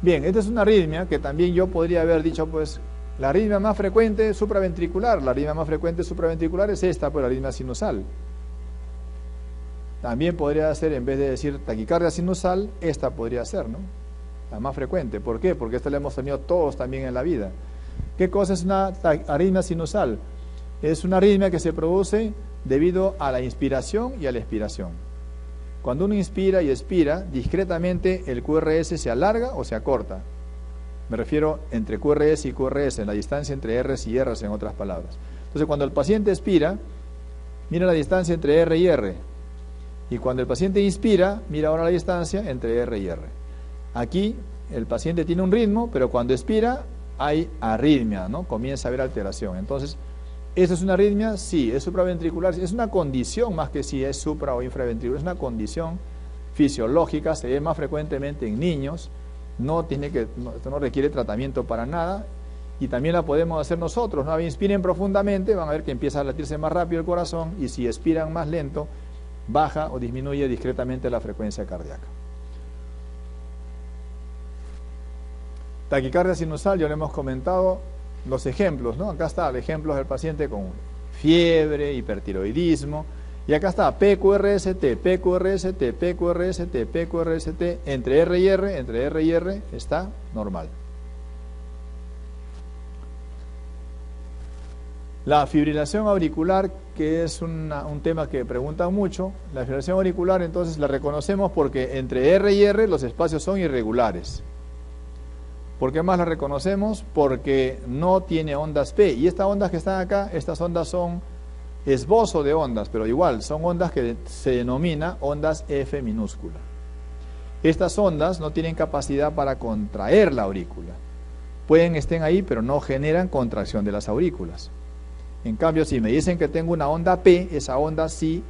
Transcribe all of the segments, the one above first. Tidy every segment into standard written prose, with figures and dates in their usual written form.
Bien, esta es una arritmia que también yo podría haber dicho, pues, la arritmia más frecuente supraventricular. La arritmia más frecuente supraventricular es esta, pues la arritmia sinusal. También podría ser, en vez de decir taquicardia sinusal, esta podría ser, ¿no? La más frecuente. ¿Por qué? Porque esta la hemos tenido todos también en la vida. ¿Qué cosa es una arritmia sinusal? Es una arritmia que se produce debido a la inspiración y a la expiración. Cuando uno inspira y expira, discretamente el QRS se alarga o se acorta. Me refiero entre QRS y QRS, en la distancia entre Rs y Rs, en otras palabras. Entonces, cuando el paciente expira, mira la distancia entre R y R. Y cuando el paciente inspira, mira ahora la distancia entre R y R. Aquí el paciente tiene un ritmo, pero cuando expira hay arritmia, ¿no? Comienza a haber alteración. Entonces, ¿esto es una arritmia? Sí. ¿Es supraventricular? Es una condición más que si es supra o infraventricular. Es una condición fisiológica, se ve más frecuentemente en niños. Esto no requiere tratamiento para nada. Y también la podemos hacer nosotros, ¿no? Inspiren profundamente, van a ver que empieza a latirse más rápido el corazón, y si expiran más lento, baja o disminuye discretamente la frecuencia cardíaca. Taquicardia sinusal, ya lo hemos comentado, los ejemplos, ¿no? Acá está el ejemplo del paciente con fiebre, hipertiroidismo, y acá está PQRST, PQRST, PQRST, PQRST, entre R y R está normal. La fibrilación auricular, que es un tema que preguntan mucho, la fibrilación auricular entonces la reconocemos porque entre R y R los espacios son irregulares. ¿Por qué más la reconocemos? Porque no tiene ondas P. Y estas ondas que están acá, estas ondas son esbozo de ondas, pero igual son ondas que se denomina ondas F minúscula. Estas ondas no tienen capacidad para contraer la aurícula. Pueden estén ahí, pero no generan contracción de las aurículas. En cambio, si me dicen que tengo una onda P, esa onda sí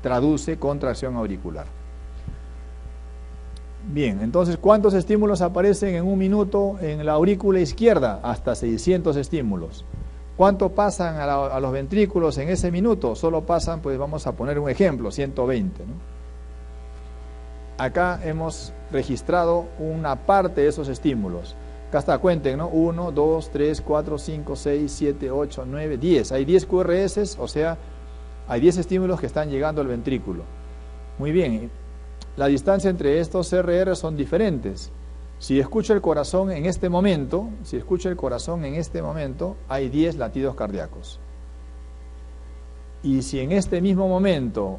traduce contracción auricular. Bien, entonces, ¿cuántos estímulos aparecen en un minuto en la aurícula izquierda? Hasta 600 estímulos. ¿Cuánto pasan a los ventrículos en ese minuto? Solo pasan, pues vamos a poner un ejemplo, 120, ¿no? Acá hemos registrado una parte de esos estímulos. Acá está, cuenten, ¿no? 1, 2, 3, 4, 5, 6, 7, 8, 9, 10. Hay 10 QRS, o sea, hay 10 estímulos que están llegando al ventrículo. Muy bien. La distancia entre estos RR son diferentes. Si escucho el corazón en este momento, hay 10 latidos cardíacos. Y si en este mismo momento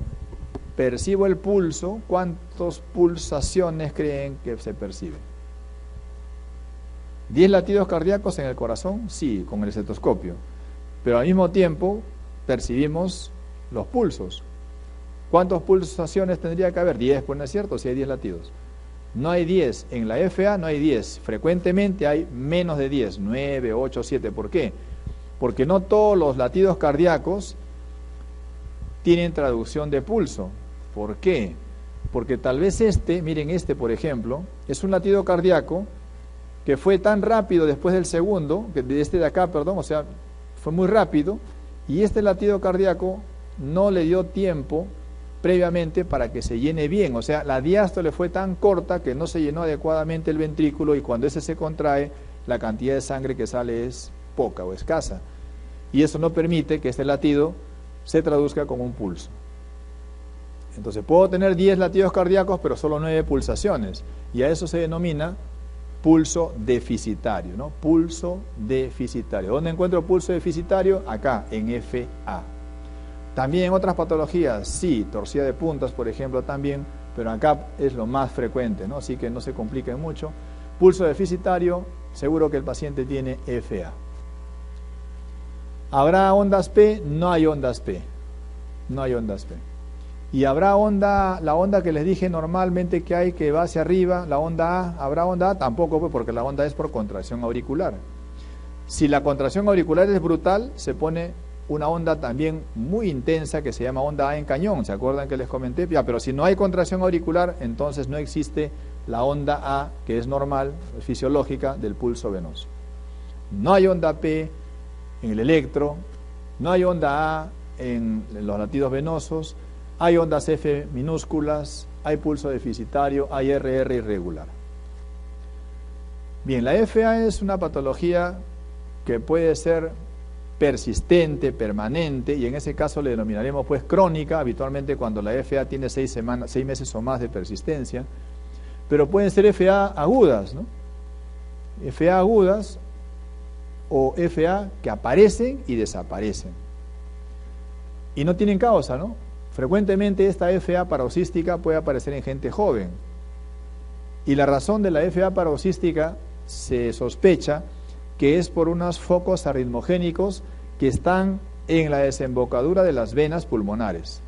percibo el pulso, ¿cuántas pulsaciones creen que se perciben? ¿10 latidos cardíacos en el corazón? Sí, con el estetoscopio. Pero al mismo tiempo percibimos los pulsos. ¿Cuántas pulsaciones tendría que haber? 10, pues no es cierto, si hay 10 latidos. No hay 10, en la FA no hay 10, frecuentemente hay menos de 10, 9, 8, 7. ¿Por qué? Porque no todos los latidos cardíacos tienen traducción de pulso. ¿Por qué? Porque tal vez miren por ejemplo, es un latido cardíaco que fue tan rápido después del segundo, de acá, o sea, fue muy rápido, y este latido cardíaco no le dio tiempo previamente para que se llene bien, o sea, la diástole fue tan corta que no se llenó adecuadamente el ventrículo, y cuando ese se contrae, la cantidad de sangre que sale es poca o escasa, y eso no permite que este latido se traduzca como un pulso. Entonces puedo tener 10 latidos cardíacos, pero solo 9 pulsaciones, y a eso se denomina pulso deficitario, ¿no? Pulso deficitario. ¿Dónde encuentro pulso deficitario? Acá, en FA. También en otras patologías, sí, torcida de puntas, por ejemplo, también, pero acá es lo más frecuente, ¿no? Así que no se compliquen mucho. Pulso deficitario, seguro que el paciente tiene FA. ¿Habrá ondas P? No hay ondas P. No hay ondas P. ¿Y habrá la onda que les dije normalmente que hay, que va hacia arriba, la onda A? ¿Habrá onda A? Tampoco, pues, porque la onda es por contracción auricular. Si la contracción auricular es brutal, se pone una onda también muy intensa que se llama onda A en cañón, ¿se acuerdan que les comenté? Ya, pero si no hay contracción auricular, entonces no existe la onda A, que es normal, fisiológica, del pulso venoso. No hay onda P en el electro, no hay onda A en los latidos venosos, hay ondas F minúsculas, hay pulso deficitario, hay RR irregular. Bien, la FA es una patología que puede ser persistente, permanente, y en ese caso le denominaremos pues crónica, habitualmente cuando la FA tiene 6 meses o más de persistencia, pero pueden ser FA agudas, ¿no? FA agudas o FA que aparecen y desaparecen. Y no tienen causa, ¿no? Frecuentemente esta FA paroxística puede aparecer en gente joven. Y la razón de la FA paroxística se sospecha que es por unos focos arritmogénicos que están en la desembocadura de las venas pulmonares.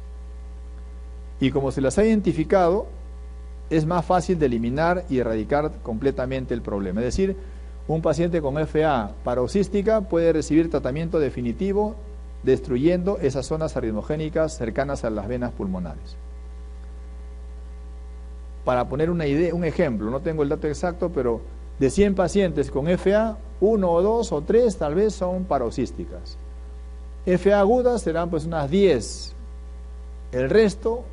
Y como se las ha identificado, es más fácil de eliminar y erradicar completamente el problema. Es decir, un paciente con FA paroxística puede recibir tratamiento definitivo destruyendo esas zonas arritmogénicas cercanas a las venas pulmonares. Para poner una idea, un ejemplo, no tengo el dato exacto, pero de 100 pacientes con FA, 1 o 2 o 3 tal vez son paroxísticas. FA agudas serán pues unas 10. El resto,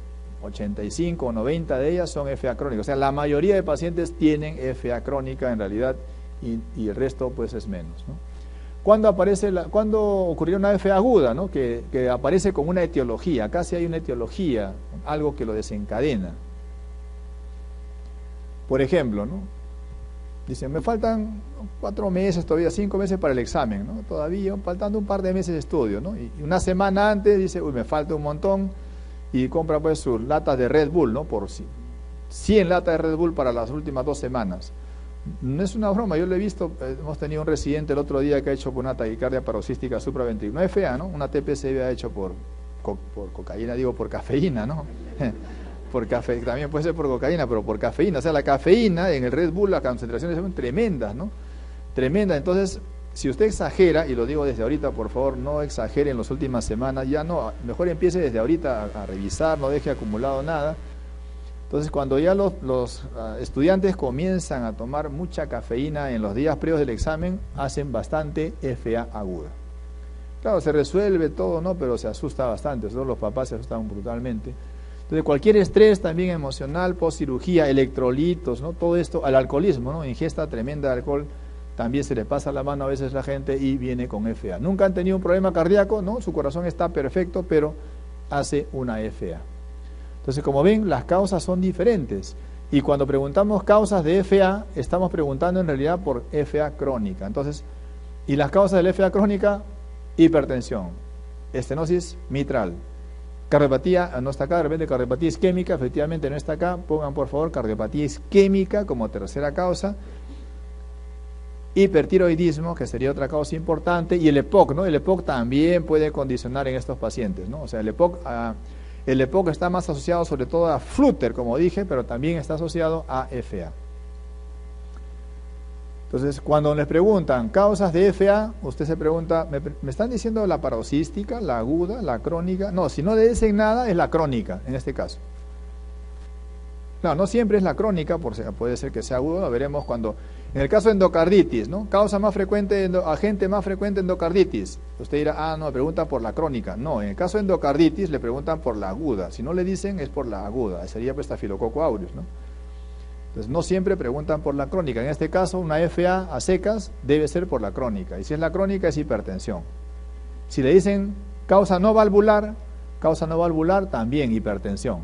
85 o 90 de ellas son FA crónica. O sea, la mayoría de pacientes tienen FA crónica en realidad y el resto pues es menos, ¿no? ¿Cuándo ocurrió una FA aguda, ¿no? que aparece con una etiología? Casi hay una etiología, algo que lo desencadena. Por ejemplo, ¿no? Dicen, me faltan 4 meses todavía, 5 meses para el examen, ¿no? Todavía, faltando un par de meses de estudio, ¿no? Y una semana antes dice, uy, me falta un montón, y compra pues sus latas de Red Bull, ¿no? Por 100 latas de Red Bull para las últimas 2 semanas. No es una broma, yo lo he visto, hemos tenido un residente el otro día que ha hecho por una taquicardia paroxística supraventricular, no FA, ¿no? Una TPCV ha hecho por cocaína, digo por cafeína, ¿no? Por café, también puede ser por cocaína, pero por cafeína. O sea, la cafeína en el Red Bull, las concentraciones son tremendas, ¿no? Tremendas. Entonces, si usted exagera, y lo digo desde ahorita, por favor, no exagere en las últimas semanas, ya no, mejor empiece desde ahorita a revisar, no deje acumulado nada. Entonces, cuando ya los estudiantes comienzan a tomar mucha cafeína en los días previos del examen, hacen bastante FA aguda. Claro, se resuelve todo, ¿no? Pero se asusta bastante, todos los papás se asustan brutalmente. Entonces, cualquier estrés también emocional, postcirugía, electrolitos, ¿no? Todo esto, al alcoholismo, ¿no? Ingesta tremenda de alcohol, también se le pasa la mano a veces a la gente y viene con FA. Nunca han tenido un problema cardíaco, ¿no? Su corazón está perfecto, pero hace una FA. Entonces, como ven, las causas son diferentes. Y cuando preguntamos causas de FA, estamos preguntando en realidad por FA crónica. Entonces, ¿y las causas de la FA crónica? Hipertensión, estenosis mitral, cardiopatía, no está acá, de repente cardiopatía isquémica, efectivamente no está acá, pongan por favor cardiopatía isquémica como tercera causa, hipertiroidismo, que sería otra causa importante, y el EPOC, ¿no? El EPOC también puede condicionar en estos pacientes, ¿no? O sea, el EPOC está más asociado sobre todo a Flutter, como dije, pero también está asociado a FA. Entonces, cuando les preguntan causas de FA, usted se pregunta, ¿me están diciendo la paroxística, la aguda, la crónica? No, si no le dicen nada, es la crónica, en este caso. Claro, no siempre es la crónica, puede ser que sea agudo, lo veremos cuando... En el caso de endocarditis, ¿no? Causa más frecuente, agente más frecuente endocarditis. Usted dirá, no, me preguntan por la crónica. No, en el caso de endocarditis le preguntan por la aguda. Si no le dicen, es por la aguda. Sería pues Staphylococcus aureus, ¿no? Entonces, no siempre preguntan por la crónica. En este caso, una FA a secas debe ser por la crónica. Y si es la crónica, es hipertensión. Si le dicen causa no valvular, también hipertensión.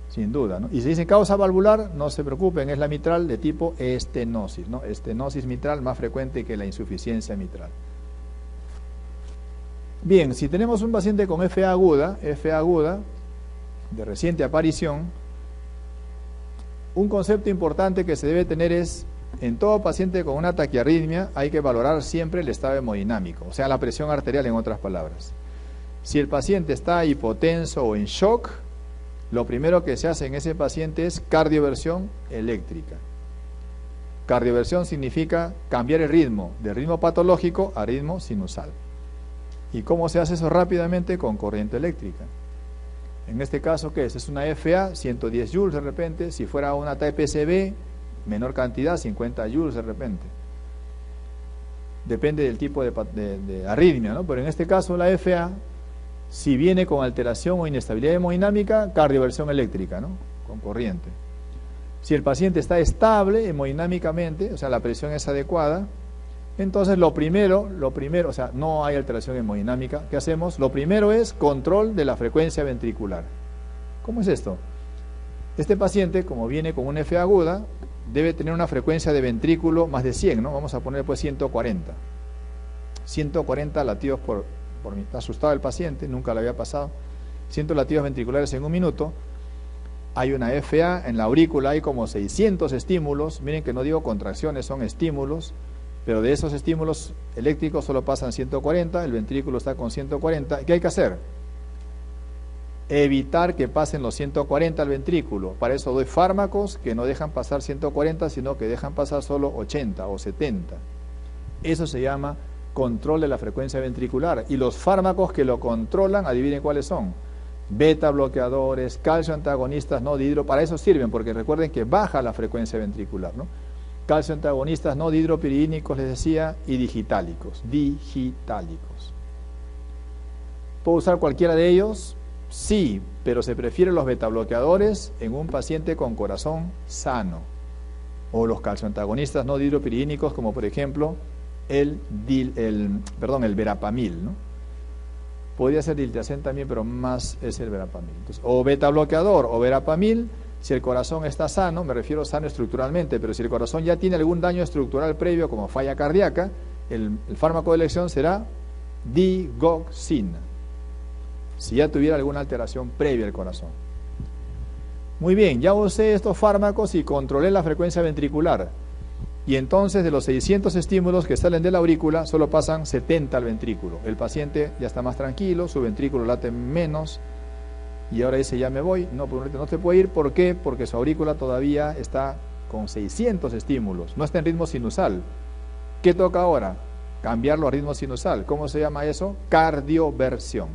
Sin duda, ¿no? Y si dicen causa valvular, no se preocupen, es la mitral de tipo estenosis, ¿no? Estenosis mitral más frecuente que la insuficiencia mitral. Bien, si tenemos un paciente con FA aguda, de reciente aparición, un concepto importante que se debe tener es, en todo paciente con una taquiarritmia hay que valorar siempre el estado hemodinámico, o sea, la presión arterial en otras palabras. Si el paciente está hipotenso o en shock, lo primero que se hace en ese paciente es cardioversión eléctrica. Cardioversión significa cambiar el ritmo, de ritmo patológico a ritmo sinusal. ¿Y cómo se hace eso rápidamente? Con corriente eléctrica. En este caso, ¿qué es? Es una FA, 110 joules de repente. Si fuera una TPCV, menor cantidad, 50 joules de repente. Depende del tipo de arritmia, ¿no? Pero en este caso, la FA, si viene con alteración o inestabilidad hemodinámica, cardioversión eléctrica, ¿no? Con corriente. Si el paciente está estable hemodinámicamente, o sea, la presión es adecuada, entonces lo primero, o sea, no hay alteración hemodinámica, ¿qué hacemos? Lo primero es control de la frecuencia ventricular. ¿Cómo es esto? Este paciente, como viene con una F aguda, debe tener una frecuencia de ventrículo más de 100, ¿no? Vamos a poner pues 140. 140 latidos por minuto. Está asustado el paciente, nunca le había pasado. 100 latidos ventriculares en un minuto. Hay una FA, en la aurícula hay como 600 estímulos. Miren que no digo contracciones, son estímulos. Pero de esos estímulos eléctricos solo pasan 140, el ventrículo está con 140. ¿Qué hay que hacer? Evitar que pasen los 140 al ventrículo. Para eso doy fármacos que no dejan pasar 140, sino que dejan pasar solo 80 o 70. Eso se llama control de la frecuencia ventricular. Y los fármacos que lo controlan, adivinen cuáles son. Beta bloqueadores, calcio antagonistas no dihidro, para eso sirven, porque recuerden que baja la frecuencia ventricular, ¿no? Calcio antagonistas no dihidropiridínicos, les decía, y digitálicos. ¿Puedo usar cualquiera de ellos? Sí, pero se prefieren los beta bloqueadores en un paciente con corazón sano. O los calcioantagonistas no dihidropiridínicos, como por ejemplo el verapamil, ¿no? Podría ser diltiazem también, pero más es el verapamil. Entonces, o beta bloqueador o verapamil, si el corazón está sano, me refiero sano estructuralmente, pero si el corazón ya tiene algún daño estructural previo, como falla cardíaca, el fármaco de elección será digoxina, si ya tuviera alguna alteración previa al corazón. Muy bien, ya usé estos fármacos y controlé la frecuencia ventricular. Y entonces de los 600 estímulos que salen de la aurícula, solo pasan 70 al ventrículo. El paciente ya está más tranquilo, su ventrículo late menos, y ahora dice, ya me voy. No, pues no te puede ir. ¿Por qué? Porque su aurícula todavía está con 600 estímulos, no está en ritmo sinusal. ¿Qué toca ahora? Cambiarlo a ritmo sinusal. ¿Cómo se llama eso? Cardioversión.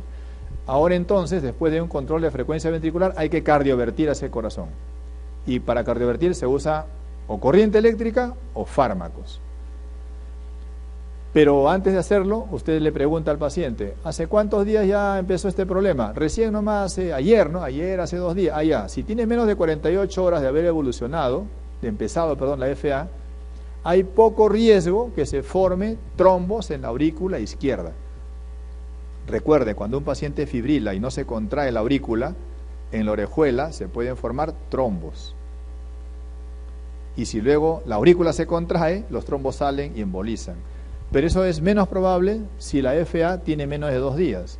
Ahora entonces, después de un control de frecuencia ventricular, hay que cardiovertir a ese corazón. Y para cardiovertir se usa o corriente eléctrica o fármacos. Pero antes de hacerlo, usted le pregunta al paciente, ¿hace cuántos días ya empezó este problema? Recién nomás, ayer, ¿no? Ayer, hace 2 días. Ah, ya. Si tiene menos de 48 horas de haber empezado la FA, hay poco riesgo que se forme trombos en la aurícula izquierda. Recuerde, cuando un paciente fibrila y no se contrae la aurícula, en la orejuela se pueden formar trombos. Y si luego la aurícula se contrae, los trombos salen y embolizan. Pero eso es menos probable si la FA tiene menos de 2 días.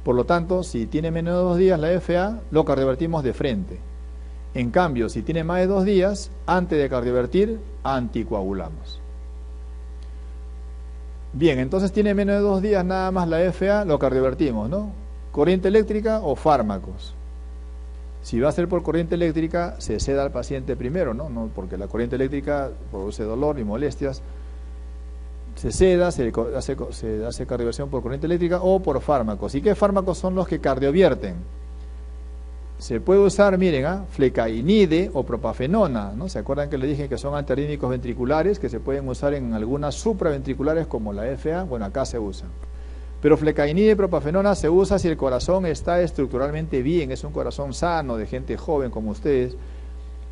Por lo tanto, si tiene menos de 2 días la FA, lo cardiovertimos de frente. En cambio, si tiene más de 2 días, antes de cardiovertir, anticoagulamos. Bien, entonces tiene menos de 2 días nada más la FA, lo cardiovertimos, ¿no? Corriente eléctrica o fármacos. Si va a ser por corriente eléctrica, se seda al paciente primero, ¿no? Porque la corriente eléctrica produce dolor y molestias. Se seda, se hace cardioversión por corriente eléctrica o por fármacos. ¿Y qué fármacos son los que cardiovierten? Se puede usar, miren, flecainide o propafenona, ¿no? ¿Se acuerdan que les dije que son antiarrítmicos ventriculares que se pueden usar en algunas supraventriculares como la FA? Bueno, acá se usan. Pero flecainide y propafenona se usa si el corazón está estructuralmente bien, es un corazón sano, de gente joven como ustedes.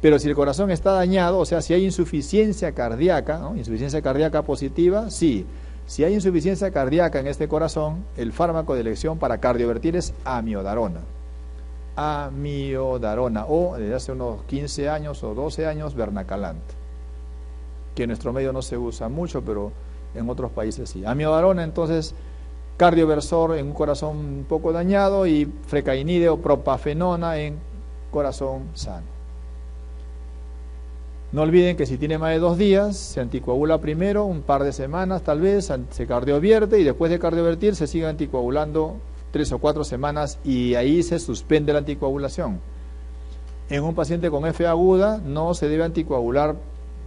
Pero si el corazón está dañado, o sea, si hay insuficiencia cardíaca, ¿no? Insuficiencia cardíaca positiva, sí. Si hay insuficiencia cardíaca en este corazón, el fármaco de elección para cardiovertir es amiodarona. Amiodarona, o desde hace unos 15 años o 12 años, Vernacalant, que en nuestro medio no se usa mucho, pero en otros países sí. Amiodarona, entonces, cardioversor en un corazón un poco dañado, y flecainide o propafenona en corazón sano. No olviden que si tiene más de 2 días, se anticoagula primero, un par de semanas tal vez, se cardiovierte, y después de cardiovertir se sigue anticoagulando 3 o 4 semanas, y ahí se suspende la anticoagulación. En un paciente con F aguda no se debe anticoagular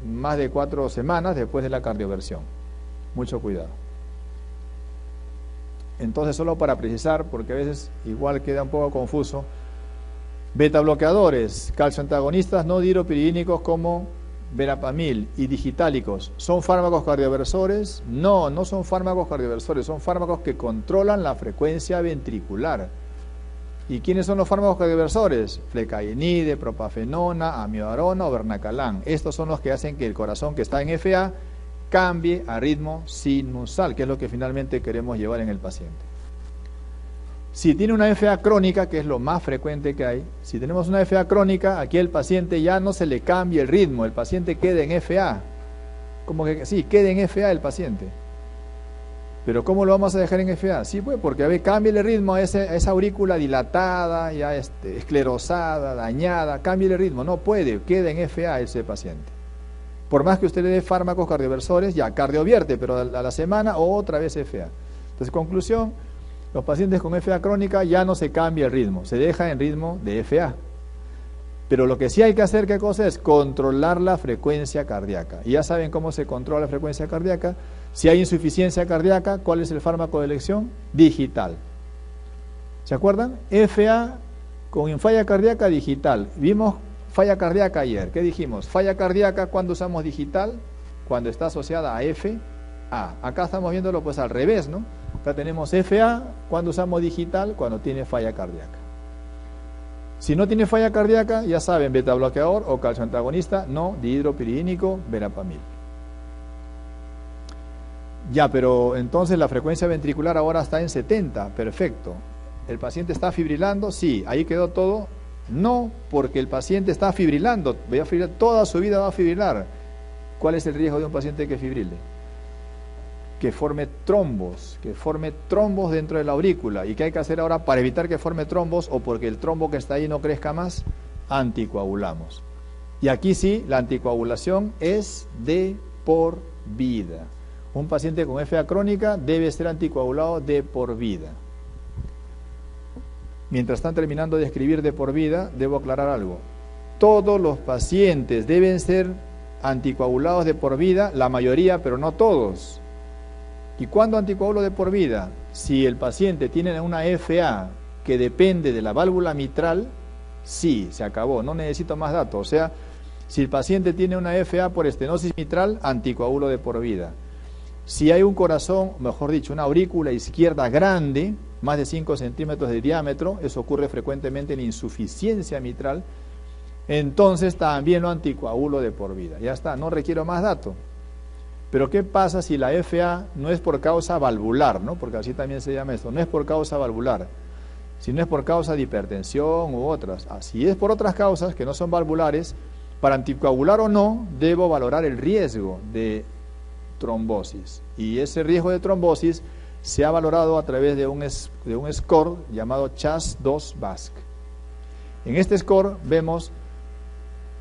más de 4 semanas después de la cardioversión. Mucho cuidado. Entonces, solo para precisar, porque a veces igual queda un poco confuso, beta bloqueadores, calcioantagonistas no dihidropiridínicos como verapamil y digitálicos, ¿son fármacos cardioversores? No, no son fármacos cardioversores, son fármacos que controlan la frecuencia ventricular. ¿Y quiénes son los fármacos cardioversores? Flecainide, propafenona, amiodarona o vernacalán. Estos son los que hacen que el corazón que está en FA cambie a ritmo sinusal, que es lo que finalmente queremos llevar en el paciente. Si tiene una FA crónica, que es lo más frecuente que hay, si tenemos una FA crónica, aquí el paciente ya no se le cambia el ritmo, el paciente queda en FA. Como que sí, queda en FA el paciente. Pero ¿cómo lo vamos a dejar en FA? Sí, pues, porque a ver, cámbiale el ritmo a esa aurícula dilatada, ya esclerosada, dañada, cámbiale el ritmo. No puede, queda en FA ese paciente. Por más que usted le dé fármacos cardioversores, ya cardiovierte, pero a la semana otra vez FA. Entonces, conclusión, los pacientes con FA crónica ya no se cambia el ritmo, se deja en ritmo de FA. Pero lo que sí hay que hacer, ¿qué cosa es? Controlar la frecuencia cardíaca. Y ya saben cómo se controla la frecuencia cardíaca. Si hay insuficiencia cardíaca, ¿cuál es el fármaco de elección? Digital. ¿Se acuerdan? FA con falla cardíaca digital. Vimos falla cardíaca ayer. ¿Qué dijimos? Falla cardíaca, ¿cuándo usamos digital? Cuando está asociada a FA. Acá estamos viéndolo pues al revés, ¿no? Acá tenemos FA, ¿cuándo usamos digital? Cuando tiene falla cardíaca. Si no tiene falla cardíaca, ya saben, beta bloqueador o calcio antagonista, no dihidropiridínico, verapamil. Ya, pero entonces la frecuencia ventricular ahora está en 70, perfecto. ¿El paciente está fibrilando? Sí, ahí quedó todo. No, porque el paciente está fibrilando, toda su vida va a fibrilar. ¿Cuál es el riesgo de un paciente que fibrile? Que forme trombos dentro de la aurícula. ¿Y qué hay que hacer ahora para evitar que forme trombos o porque el trombo que está ahí no crezca más? Anticoagulamos. Y aquí sí, la anticoagulación es de por vida. Un paciente con FA crónica debe ser anticoagulado de por vida. Mientras están terminando de escribir de por vida, debo aclarar algo. Todos los pacientes deben ser anticoagulados de por vida, la mayoría, pero no todos. ¿Y cuándo anticoagulo de por vida? Si el paciente tiene una FA que depende de la válvula mitral, sí, se acabó, no necesito más datos. O sea, si el paciente tiene una FA por estenosis mitral, anticoagulo de por vida. Si hay un corazón, mejor dicho, una aurícula izquierda grande, más de 5 centímetros de diámetro, eso ocurre frecuentemente en insuficiencia mitral, entonces también lo anticoagulo de por vida. Ya está, no requiero más datos. Pero ¿qué pasa si la FA no es por causa valvular, ¿no? Porque así también se llama esto, no es por causa valvular, sino es por causa de hipertensión u otras. Si es por otras causas que no son valvulares, para anticoagular o no, debo valorar el riesgo de trombosis. Y ese riesgo de trombosis se ha valorado a través de un score llamado CHAS-2-VASc. En este score vemos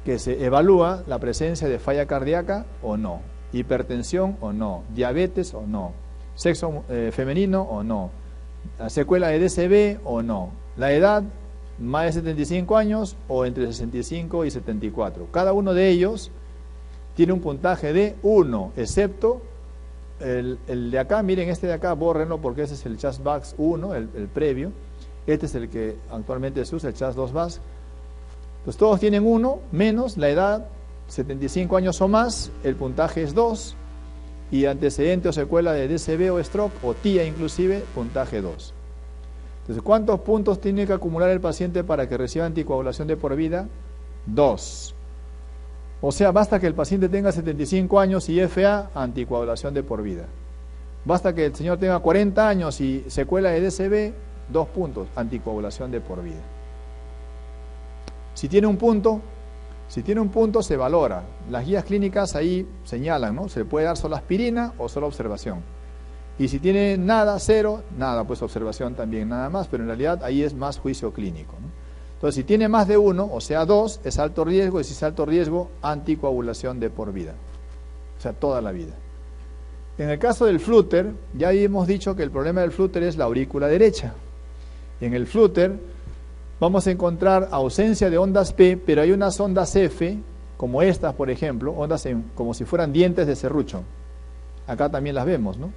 que se evalúa la presencia de falla cardíaca o no, hipertensión o no, diabetes o no, sexo femenino o no, la secuela de DCB o no, la edad más de 75 años o entre 65 y 74. Cada uno de ellos tiene un puntaje de 1, excepto el de acá. Miren, este de acá, bórrenlo porque ese es el CHAS-VASc 1, el previo. Este es el que actualmente se usa, el CHAS-2-VASc. Pues todos tienen 1, menos la edad, 75 años o más, el puntaje es 2, y antecedente o secuela de DCB o stroke, o TIA inclusive, puntaje 2. Entonces, ¿cuántos puntos tiene que acumular el paciente para que reciba anticoagulación de por vida? 2. O sea, basta que el paciente tenga 75 años y FA, anticoagulación de por vida. Basta que el señor tenga 40 años y secuela de DCB, 2 puntos, anticoagulación de por vida. Si tiene un punto se valora. Las guías clínicas ahí señalan, ¿no? Se le puede dar solo aspirina o solo observación. Y si tiene nada, 0, nada, pues observación también, nada más, pero en realidad ahí es más juicio clínico, ¿no? Entonces, si tiene más de 1, o sea 2, es alto riesgo, y si es alto riesgo, anticoagulación de por vida. O sea, toda la vida. En el caso del flúter, ya hemos dicho que el problema del flúter es la aurícula derecha. En el flúter vamos a encontrar ausencia de ondas P, pero hay unas ondas F, como estas, por ejemplo, ondas como si fueran dientes de serrucho. Acá también las vemos, ¿no?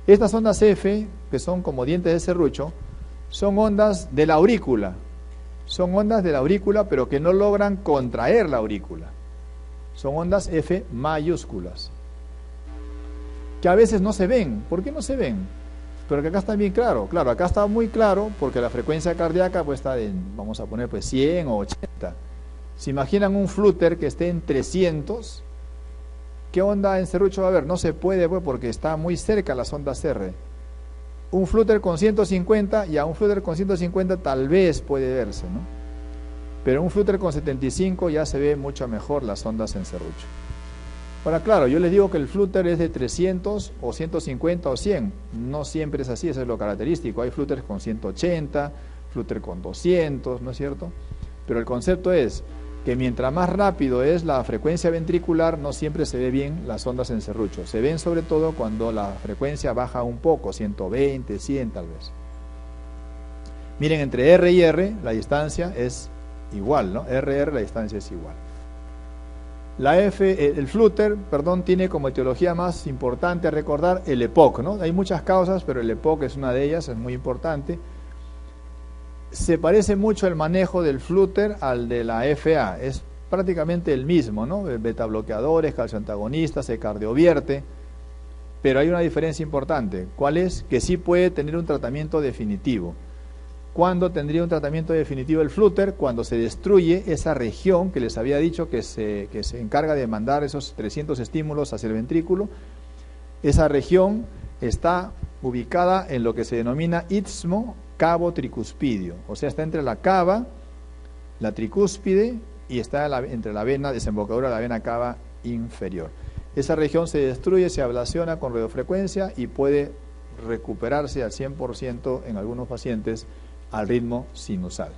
Estas ondas F, que son como dientes de serrucho, son ondas de la aurícula. Son ondas de la aurícula, pero que no logran contraer la aurícula. Son ondas F mayúsculas, que a veces no se ven. ¿Por qué no se ven? Pero que acá está bien claro, claro, acá está muy claro porque la frecuencia cardíaca pues está en, vamos a poner pues 100 o 80. ¿Se imaginan un flúter que esté en 300? ¿Qué onda en serrucho va a haber? No se puede pues porque está muy cerca las ondas R. Un flúter con 150, ya un flúter con 150 tal vez puede verse, ¿no? Pero un flúter con 75 ya se ve mucho mejor las ondas en serrucho. Ahora, claro, yo les digo que el flúter es de 300 o 150 o 100. No siempre es así, eso es lo característico. Hay flúteres con 180, flúter con 200, ¿no es cierto? Pero el concepto es que mientras más rápido es la frecuencia ventricular, no siempre se ve bien las ondas en serrucho. Se ven sobre todo cuando la frecuencia baja un poco, 120, 100 tal vez. Miren, entre R y R la distancia es igual, ¿no? R, la distancia es igual. El flúter, tiene como etiología más importante a recordar el EPOC, ¿no? Hay muchas causas, pero el EPOC es una de ellas, es muy importante. Se parece mucho el manejo del flúter al de la FA, es prácticamente el mismo, ¿no? Beta bloqueadores, calcioantagonistas, se cardiovierte, pero hay una diferencia importante. ¿Cuál es? Que sí puede tener un tratamiento definitivo. ¿Cuándo tendría un tratamiento definitivo el flúter? Cuando se destruye esa región que les había dicho que se encarga de mandar esos 300 estímulos hacia el ventrículo. Esa región está ubicada en lo que se denomina istmo cavo tricuspidio, o sea, está entre la cava, la tricúspide y está entre la vena desembocadura de la vena cava inferior. Esa región se destruye, se ablaciona con radiofrecuencia y puede recuperarse al 100% en algunos pacientes al ritmo sinusal.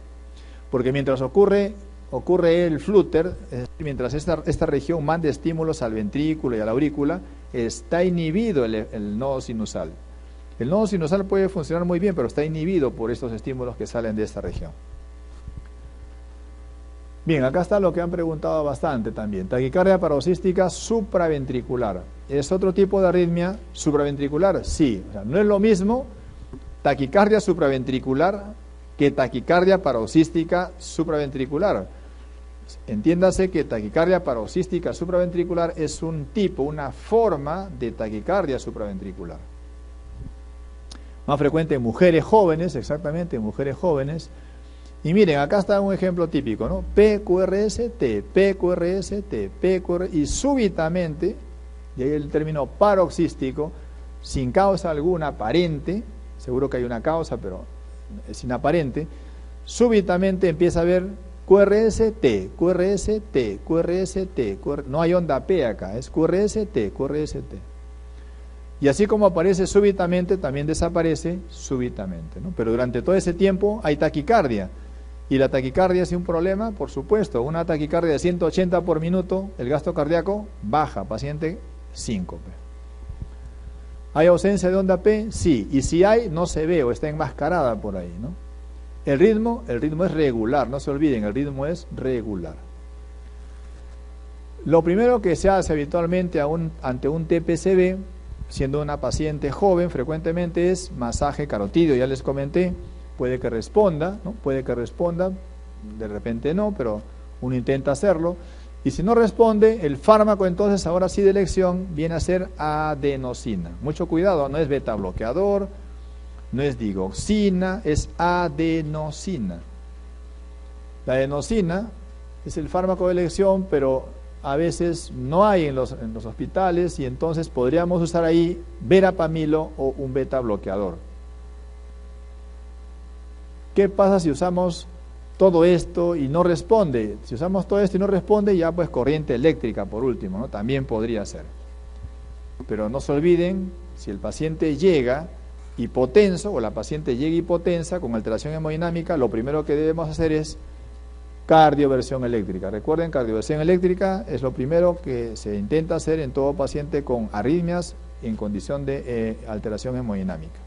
Porque mientras ocurre el flúter, es decir, mientras esta región manda estímulos al ventrículo y a la aurícula, está inhibido el nodo sinusal. El nodo sinusal puede funcionar muy bien, pero está inhibido por estos estímulos que salen de esta región. Bien, acá está lo que han preguntado bastante también. Taquicardia paroxística supraventricular. ¿Es otro tipo de arritmia supraventricular? Sí. O sea, no es lo mismo taquicardia supraventricular que taquicardia paroxística supraventricular. Entiéndase que taquicardia paroxística supraventricular es un tipo, una forma de taquicardia supraventricular. Más frecuente en mujeres jóvenes, exactamente, en mujeres jóvenes. Y miren, acá está un ejemplo típico, ¿no? PQRST, PQRST, PQRST, y súbitamente, y ahí el término paroxístico, sin causa alguna aparente, seguro que hay una causa, pero es inaparente, súbitamente empieza a ver QRST, QRST, QRST, no hay onda P acá, es QRST, QRST. Y así como aparece súbitamente, también desaparece súbitamente, ¿no? Pero durante todo ese tiempo hay taquicardia. ¿Y la taquicardia es un problema? Por supuesto, una taquicardia de 180 por minuto, el gasto cardíaco baja, paciente síncope. ¿Hay ausencia de onda P? Sí. Y si hay, no se ve o está enmascarada por ahí, ¿no? El ritmo es regular, no se olviden, el ritmo es regular. Lo primero que se hace habitualmente ante un TPCB, siendo una paciente joven, frecuentemente es masaje carotídeo, ya les comenté, puede que responda, ¿no? Puede que responda, de repente no, pero uno intenta hacerlo, y si no responde, el fármaco entonces ahora sí de elección viene a ser adenosina. Mucho cuidado, no es beta bloqueador, no es digoxina, es adenosina. La adenosina es el fármaco de elección, pero a veces no hay en los hospitales y entonces podríamos usar ahí verapamilo o un beta bloqueador. ¿Qué pasa si usamos todo esto y no responde? Si usamos todo esto y no responde, ya pues corriente eléctrica por último, ¿no? También podría ser. Pero no se olviden, si el paciente llega hipotenso o la paciente llega hipotensa con alteración hemodinámica, lo primero que debemos hacer es cardioversión eléctrica. Recuerden, cardioversión eléctrica es lo primero que se intenta hacer en todo paciente con arritmias en condición de alteración hemodinámica.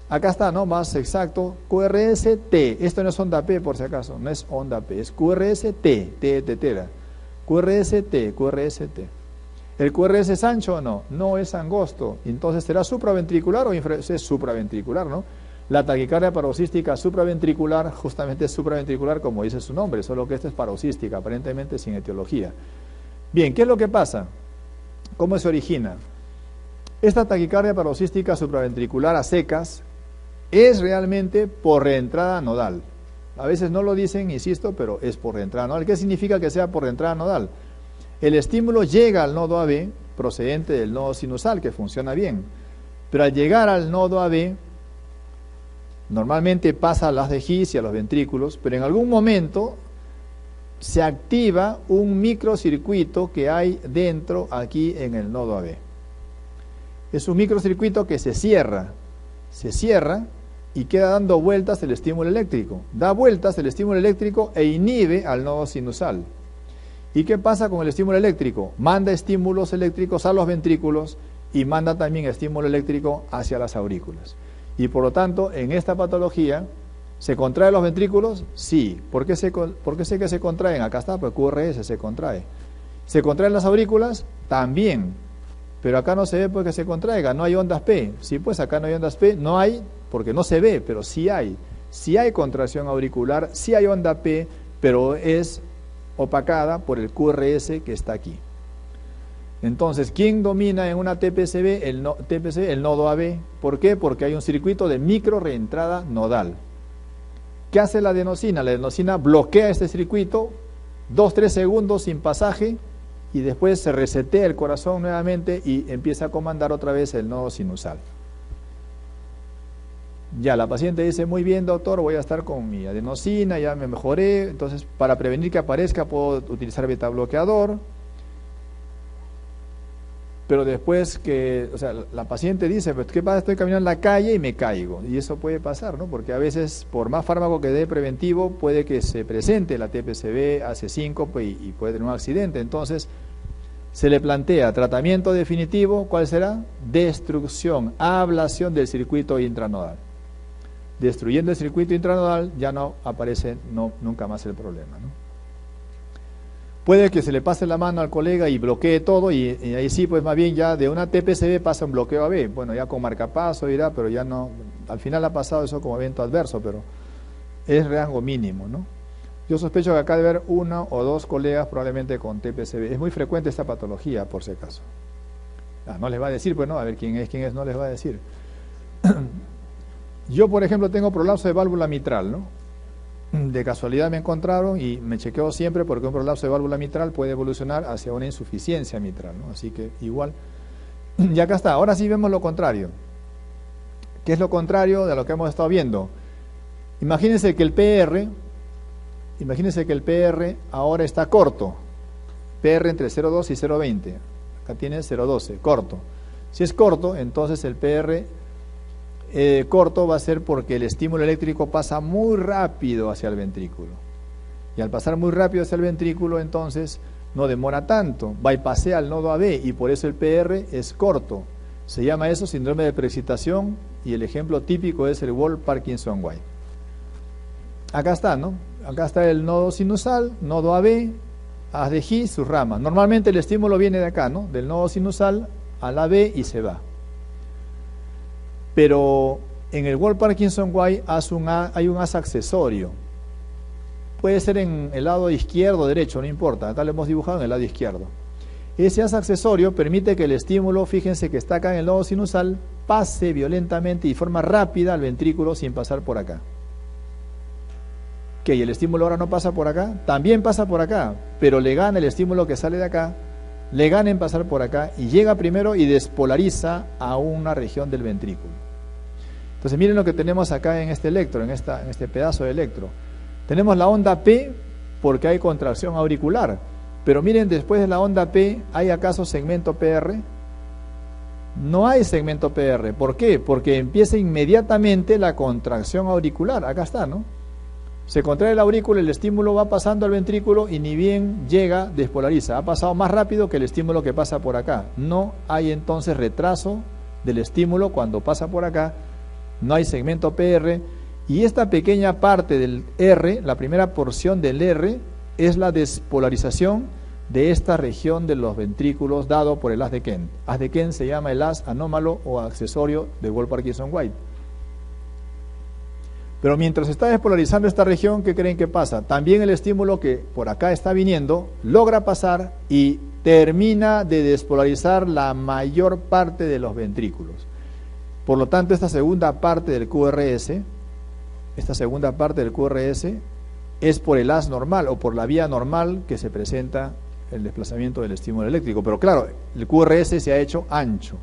Acá está, ¿no? Más exacto, QRST. Esto no es onda P, por si acaso, no es onda P, es QRST, T de tetera. QRST, QRST. ¿El QRS es ancho o no? No es angosto. Entonces, ¿será supraventricular o es supraventricular, no? La taquicardia paroxística supraventricular, justamente es supraventricular como dice su nombre, solo que esta es paroxística, aparentemente sin etiología. Bien, ¿qué es lo que pasa? ¿Cómo se origina? Esta taquicardia paroxística supraventricular a secas es realmente por reentrada nodal. A veces no lo dicen, insisto, pero es por reentrada nodal. ¿Qué significa que sea por reentrada nodal? El estímulo llega al nodo AB procedente del nodo sinusal, que funciona bien, pero al llegar al nodo AB, normalmente pasa a las de His y a los ventrículos, pero en algún momento se activa un microcircuito que hay dentro aquí en el nodo AB. Es un microcircuito que se cierra y queda dando vueltas el estímulo eléctrico. Da vueltas el estímulo eléctrico e inhibe al nodo sinusal. ¿Y qué pasa con el estímulo eléctrico? Manda estímulos eléctricos a los ventrículos y manda también estímulo eléctrico hacia las aurículas. Y por lo tanto, en esta patología, ¿se contraen los ventrículos? Sí. ¿Por qué sé que se contraen? Acá está, pues QRS se contrae. ¿Se contraen las aurículas? También. Pero acá no se ve porque se contraiga, no hay ondas P. Sí, pues acá no hay ondas P, no hay porque no se ve, pero sí hay. Sí hay contracción auricular, sí hay onda P, pero es opacada por el QRS que está aquí. Entonces, ¿quién domina en una TPCB? El nodo AB. ¿Por qué? Porque hay un circuito de micro reentrada nodal. ¿Qué hace la adenosina? La adenosina bloquea este circuito, 2-3 segundos sin pasaje, y después se resetea el corazón nuevamente y empieza a comandar otra vez el nodo sinusal. Ya, la paciente dice, muy bien doctor, voy a estar con mi adenosina, ya me mejoré, entonces para prevenir que aparezca puedo utilizar beta bloqueador. Pero después la paciente dice, pues, ¿qué pasa? Estoy caminando en la calle y me caigo. Y eso puede pasar, ¿no? Porque a veces, por más fármaco que dé preventivo, puede que se presente la TPCB, hace síncope y puede tener un accidente. Entonces, se le plantea tratamiento definitivo, ¿cuál será? Destrucción, ablación del circuito intranodal. Destruyendo el circuito intranodal, ya no aparece nunca más el problema, ¿no? Puede que se le pase la mano al colega y bloquee todo y ahí sí, pues más bien ya de una TPCB pasa un bloqueo AB. Bueno, ya con marcapaso irá, pero ya no, al final ha pasado eso como evento adverso, pero es rango mínimo, ¿no? Yo sospecho que acá debe haber 1 o 2 colegas probablemente con TPCB. Es muy frecuente esta patología, por si acaso. No les va a decir, pues no, a ver quién es, no les va a decir. Yo, por ejemplo, tengo prolapso de válvula mitral, ¿no? De casualidad me encontraron y me chequeo siempre porque un prolapso de válvula mitral puede evolucionar hacia una insuficiencia mitral, ¿no? Así que igual, y acá está, ahora sí vemos lo contrario. ¿Qué es lo contrario de lo que hemos estado viendo? Imagínense que el PR ahora está corto, PR entre 0,2 y 0,20, acá tiene 0,12, corto. Si es corto, entonces el PR corto va a ser porque el estímulo eléctrico pasa muy rápido hacia el ventrículo. Y al pasar muy rápido hacia el ventrículo, entonces no demora tanto, bypassea al nodo AB y por eso el PR es corto. Se llama eso síndrome de preexcitación y el ejemplo típico es el Wolff-Parkinson-White. Acá está, ¿no? Acá está el nodo sinusal, nodo AB, haz de His, sus ramas. Normalmente el estímulo viene de acá, ¿no? Del nodo sinusal al AB y se va. Pero en el Wolff-Parkinson-White hay un haz accesorio. Puede ser en el lado izquierdo o derecho, no importa. Acá lo hemos dibujado en el lado izquierdo. Ese haz accesorio permite que el estímulo, fíjense que está acá en el nodo sinusal, pase violentamente y de forma rápida al ventrículo sin pasar por acá. ¿Qué? ¿Y el estímulo ahora no pasa por acá? También pasa por acá, pero le gana el estímulo que sale de acá, le gana en pasar por acá y llega primero y despolariza a una región del ventrículo. Entonces miren lo que tenemos acá en este electro, en este pedazo de electro. Tenemos la onda P porque hay contracción auricular, pero miren, después de la onda P, ¿hay acaso segmento PR? No hay segmento PR. ¿Por qué? Porque empieza inmediatamente la contracción auricular. Acá está, ¿no? Se contrae la aurícula, el estímulo va pasando al ventrículo y ni bien llega, despolariza. Ha pasado más rápido que el estímulo que pasa por acá. No hay entonces retraso del estímulo cuando pasa por acá. No hay segmento PR. Y esta pequeña parte del R, la primera porción del R, es la despolarización de esta región de los ventrículos dado por el haz de Kent. Haz de Kent se llama el haz anómalo o accesorio de Wolff-Parkinson-White. Pero mientras está despolarizando esta región, ¿qué creen que pasa? También el estímulo que por acá está viniendo logra pasar y termina de despolarizar la mayor parte de los ventrículos. Por lo tanto, esta segunda parte del QRS es por el haz normal o por la vía normal que se presenta el desplazamiento del estímulo eléctrico. Pero claro, el QRS se ha hecho ancho.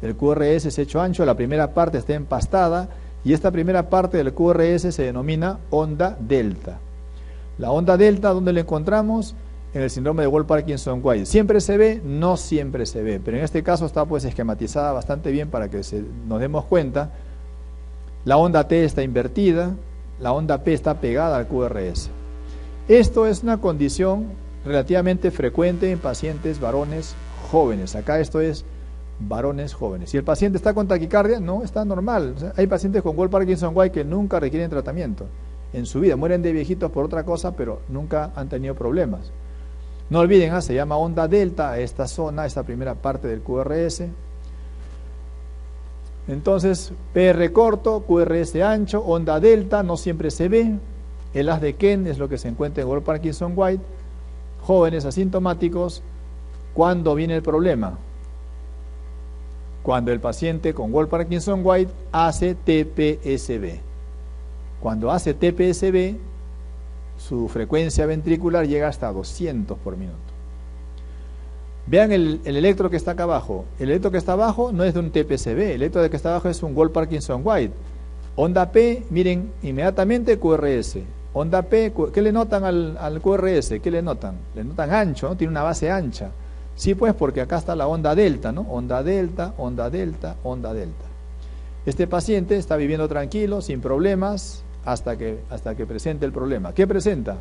La primera parte está empastada y esta primera parte del QRS se denomina onda delta. La onda delta, ¿dónde la encontramos? En el síndrome de Wolff-Parkinson-White. ¿Siempre se ve? No siempre se ve, pero en este caso está pues esquematizada bastante bien para que nos demos cuenta. La onda T está invertida, la onda P está pegada al QRS. Esto es una condición relativamente frecuente en pacientes varones jóvenes. Acá esto es varones jóvenes. Si el paciente está con taquicardia, no, está normal. O sea, hay pacientes con Wolff-Parkinson-White que nunca requieren tratamiento en su vida. Mueren de viejitos por otra cosa, pero nunca han tenido problemas. No olviden, se llama onda delta a esta zona, esta primera parte del QRS. Entonces, PR corto, QRS ancho, onda delta, no siempre se ve. El haz de Kent es lo que se encuentra en Wolff-Parkinson-White. Jóvenes asintomáticos, ¿cuándo viene el problema? Cuando el paciente con Wolff-Parkinson-White hace TPSB. Cuando hace TPSB, su frecuencia ventricular llega hasta 200 por minuto. Vean el electro que está acá abajo. El electro que está abajo no es de un TPSB, el electro que está abajo es un Wolff-Parkinson-White. Onda P, miren, inmediatamente QRS. Onda P, ¿qué le notan al QRS? ¿Qué le notan? Le notan ancho, ¿no? Tiene una base ancha. Sí, pues, porque acá está la onda delta, ¿no? Onda delta, onda delta, onda delta. Este paciente está viviendo tranquilo, sin problemas, hasta que presente el problema. ¿Qué presenta?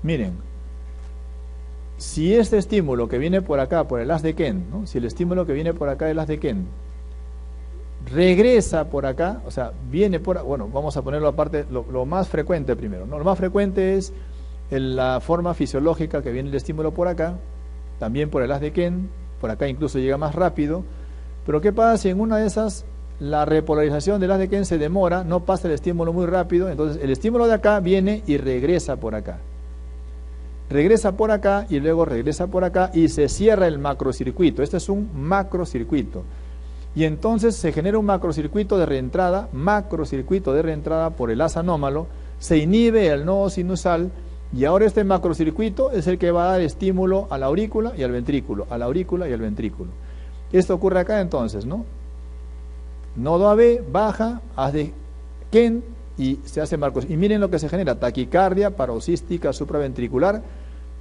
Miren, si este estímulo que viene por acá, por el haz de Kent, ¿no? Si el estímulo que viene por acá, el haz de Kent, regresa por acá, o sea, viene por, bueno, vamos a ponerlo aparte, lo más frecuente primero, ¿no? Lo más frecuente es la forma fisiológica que viene el estímulo por acá, también por el haz de Kent, por acá incluso llega más rápido, pero ¿qué pasa si en una de esas la repolarización del haz de Kent se demora, no pasa el estímulo muy rápido? Entonces el estímulo de acá viene y regresa por acá. Regresa por acá y luego regresa por acá y se cierra el macrocircuito. Este es un macrocircuito. Y entonces se genera un macrocircuito de reentrada por el haz anómalo, se inhibe el nodo sinusal y ahora este macrocircuito es el que va a dar estímulo a la aurícula y al ventrículo, a la aurícula y al ventrículo. Esto ocurre acá entonces, ¿no? Nodo AB baja, haz de Kent y se hace marcos. Y miren lo que se genera: taquicardia paroxística supraventricular,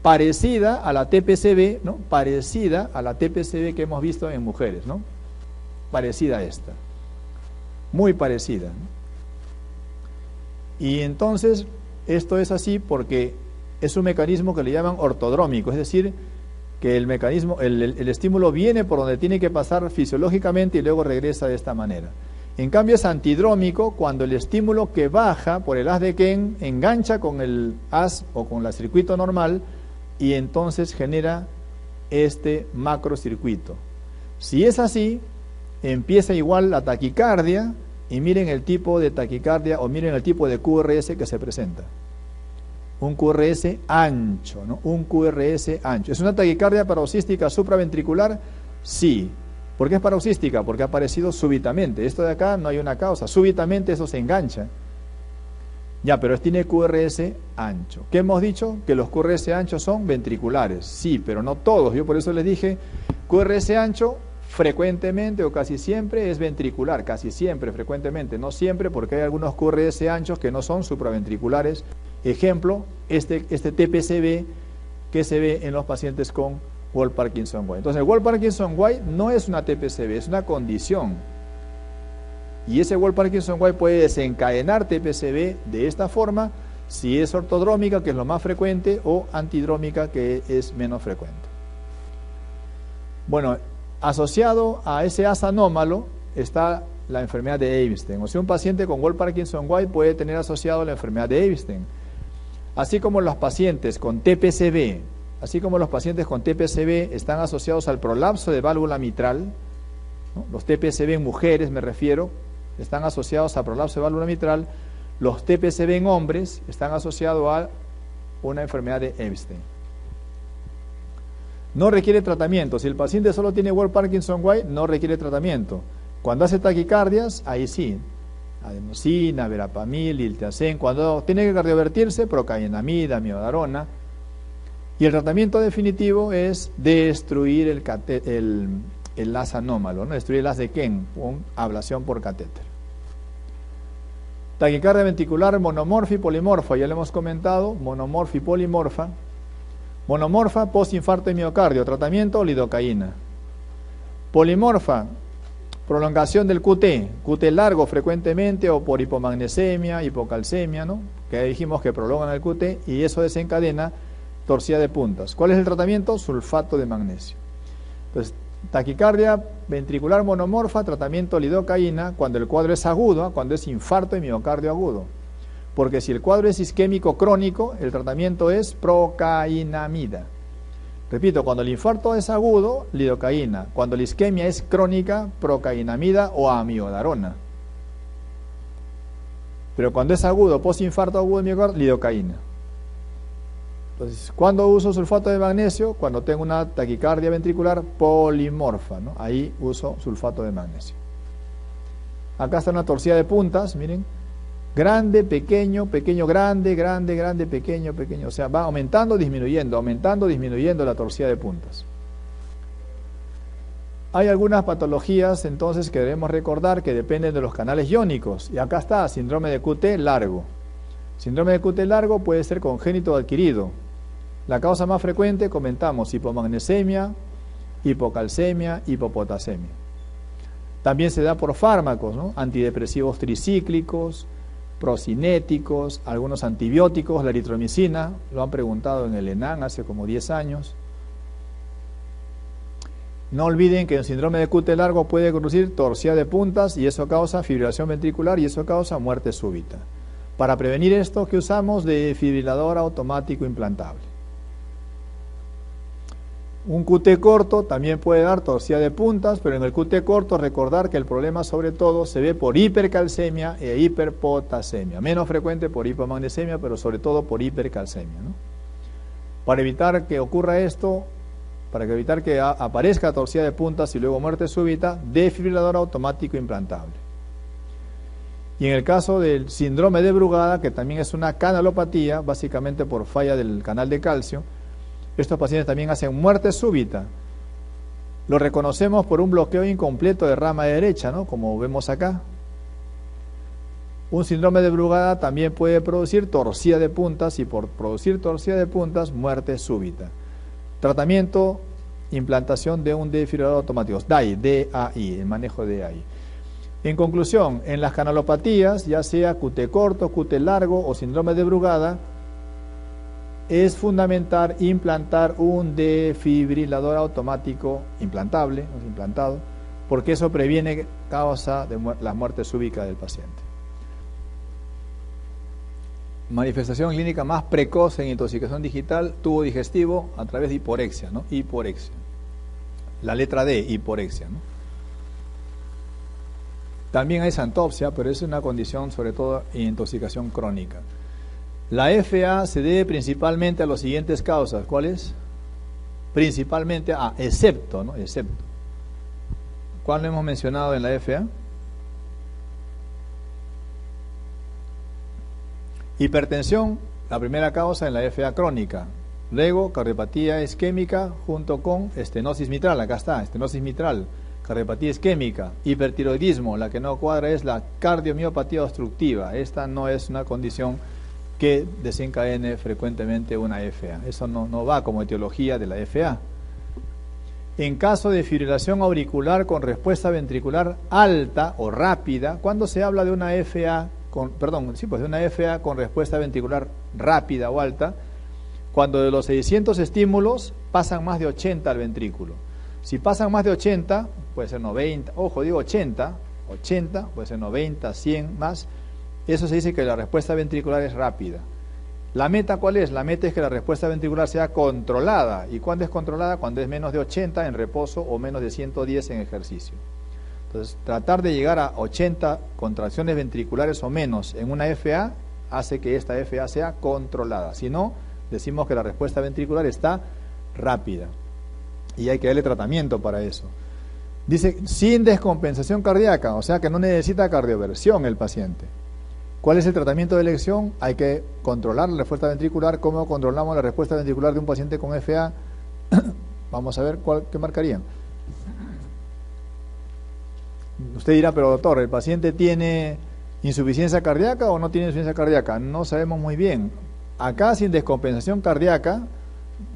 parecida a la TPCB, ¿no? Parecida a la TPCB que hemos visto en mujeres, ¿no? Parecida a esta. Muy parecida, ¿no? Y entonces, esto es así porque es un mecanismo que le llaman ortodrómico, es decir, que el mecanismo, el estímulo viene por donde tiene que pasar fisiológicamente y luego regresa de esta manera. En cambio es antidrómico cuando el estímulo que baja por el haz de Kent engancha con el haz o con el circuito normal y entonces genera este macrocircuito. Si es así, empieza igual la taquicardia y miren el tipo de taquicardia o miren el tipo de QRS que se presenta. Un QRS ancho, ¿no? Un QRS ancho. ¿Es una taquicardia paroxística supraventricular? Sí. ¿Por qué es paroxística? Porque ha aparecido súbitamente. Esto de acá no hay una causa. Súbitamente eso se engancha. Ya, pero tiene QRS ancho. ¿Qué hemos dicho? Que los QRS anchos son ventriculares. Sí, pero no todos. Yo por eso les dije, QRS ancho frecuentemente o casi siempre es ventricular. Casi siempre, frecuentemente. No siempre, porque hay algunos QRS anchos que no son supraventriculares. Ejemplo, este TPCB que se ve en los pacientes con Wolff-Parkinson-White. Entonces, el Wolff-Parkinson-White no es una TPCB, es una condición. Y ese Wolff-Parkinson-White puede desencadenar TPCB de esta forma si es ortodrómica, que es lo más frecuente, o antidrómica, que es menos frecuente. Bueno, asociado a ese haz anómalo está la enfermedad de Eisenstein. O sea, un paciente con Wolff-Parkinson-White puede tener asociado la enfermedad de Eisenstein. Así como los pacientes con TPCB, están asociados al prolapso de válvula mitral, ¿no? Los TPCB en mujeres, me refiero, están asociados a prolapso de válvula mitral. Los TPCB en hombres están asociados a una enfermedad de Eisenstein. No requiere tratamiento. Si el paciente solo tiene Wolff Parkinson White, no requiere tratamiento. Cuando hace taquicardias, ahí sí. Adenosina, verapamil, liltiazem. Cuando tiene que cardiovertirse, procainamida, amiodarona. Y el tratamiento definitivo es destruir el haz anómalo, ¿no? Destruir el haz de Kent con ablación por catéter. Taquicardia ventricular monomorfa y polimorfa, ya lo hemos comentado, monomorfa y polimorfa. Monomorfa, postinfarto de miocardio, tratamiento, lidocaína. Polimorfa, prolongación del QT largo frecuentemente o por hipomagnesemia, hipocalcemia, ¿no? Que dijimos que prolongan el QT y eso desencadena torsión de puntas. ¿Cuál es el tratamiento? Sulfato de magnesio. Entonces, taquicardia ventricular monomorfa, tratamiento lidocaína cuando el cuadro es agudo, cuando es infarto de miocardio agudo. Porque si el cuadro es isquémico crónico, el tratamiento es procainamida. Repito, cuando el infarto es agudo, lidocaína. Cuando la isquemia es crónica, procainamida o amiodarona. Pero cuando es agudo, postinfarto agudo de miocardio, lidocaína. Entonces, ¿cuándo uso sulfato de magnesio? Cuando tengo una taquicardia ventricular polimorfa, ¿no? Ahí uso sulfato de magnesio. Acá está una torcida de puntas, miren. Grande, pequeño, pequeño, grande, grande, grande, pequeño, pequeño. O sea, va aumentando, disminuyendo la torcida de puntas. Hay algunas patologías, entonces, que debemos recordar que dependen de los canales iónicos. Y acá está, síndrome de QT largo. Síndrome de QT largo puede ser congénito o adquirido. La causa más frecuente, comentamos, hipomagnesemia, hipocalcemia, hipopotasemia. También se da por fármacos, ¿no? Antidepresivos tricíclicos, procinéticos, algunos antibióticos, la eritromicina, lo han preguntado en el ENAN hace como 10 años. No olviden que el síndrome de QT largo puede producir torsión de puntas y eso causa fibrilación ventricular y eso causa muerte súbita. Para prevenir esto, ¿qué usamos? Desfibrilador automático implantable. Un QT corto también puede dar torsión de puntas, pero en el QT corto recordar que el problema sobre todo se ve por hipercalcemia e hiperpotasemia. Menos frecuente por hipomagnesemia, pero sobre todo por hipercalcemia, ¿no? Para evitar que ocurra esto, para evitar que aparezca torsión de puntas y luego muerte súbita, desfibrilador automático implantable. Y en el caso del síndrome de Brugada, que también es una canalopatía, básicamente por falla del canal de calcio, estos pacientes también hacen muerte súbita. Lo reconocemos por un bloqueo incompleto de rama derecha, ¿no? Como vemos acá. Un síndrome de Brugada también puede producir torsión de puntas y por producir torsión de puntas, muerte súbita. Tratamiento, implantación de un desfibrilador automático, DAI, el manejo de DAI. En conclusión, en las canalopatías, ya sea QT corto, QT largo o síndrome de Brugada, es fundamental implantar un desfibrilador automático implantable, implantado, porque eso previene causa de la muerte súbita del paciente. Manifestación clínica más precoz en intoxicación digital, tubo digestivo a través de hiporexia, ¿no? Hiporexia. La letra D, hiporexia, ¿no? También hay xantopsia, pero es una condición sobre todo en intoxicación crónica. La FA se debe principalmente a las siguientes causas. ¿Cuáles? Principalmente a, excepto, ¿no? Excepto. ¿Cuál hemos mencionado en la FA? Hipertensión, la primera causa en la FA crónica. Luego, cardiopatía isquémica junto con estenosis mitral. Acá está, estenosis mitral. Cardiopatía isquémica, hipertiroidismo, la que no cuadra es la cardiomiopatía obstructiva. Esta no es una condición que desencadene frecuentemente una FA. Eso no va como etiología de la FA. En caso de fibrilación auricular con respuesta ventricular alta o rápida, ¿cuándo se habla de una FA de una FA con respuesta ventricular rápida o alta? Cuando de los 600 estímulos pasan más de 80 al ventrículo. Si pasan más de 80, puede ser 90, ojo, digo 80, puede ser 90, 100 más. Eso se dice que la respuesta ventricular es rápida. ¿La meta cuál es? La meta es que la respuesta ventricular sea controlada. ¿Y cuándo es controlada? Cuando es menos de 80 en reposo o menos de 110 en ejercicio. Entonces, tratar de llegar a 80 contracciones ventriculares o menos en una FA hace que esta FA sea controlada. Si no, decimos que la respuesta ventricular está rápida. y hay que darle tratamiento para eso. Dice, sin descompensación cardíaca, o sea que no necesita cardioversión el paciente. ¿Cuál es el tratamiento de elección? Hay que controlar la respuesta ventricular. ¿Cómo controlamos la respuesta ventricular de un paciente con FA? Vamos a ver qué marcarían. Usted dirá, pero doctor, ¿el paciente tiene insuficiencia cardíaca o no tiene insuficiencia cardíaca? No sabemos muy bien. Acá, sin descompensación cardíaca,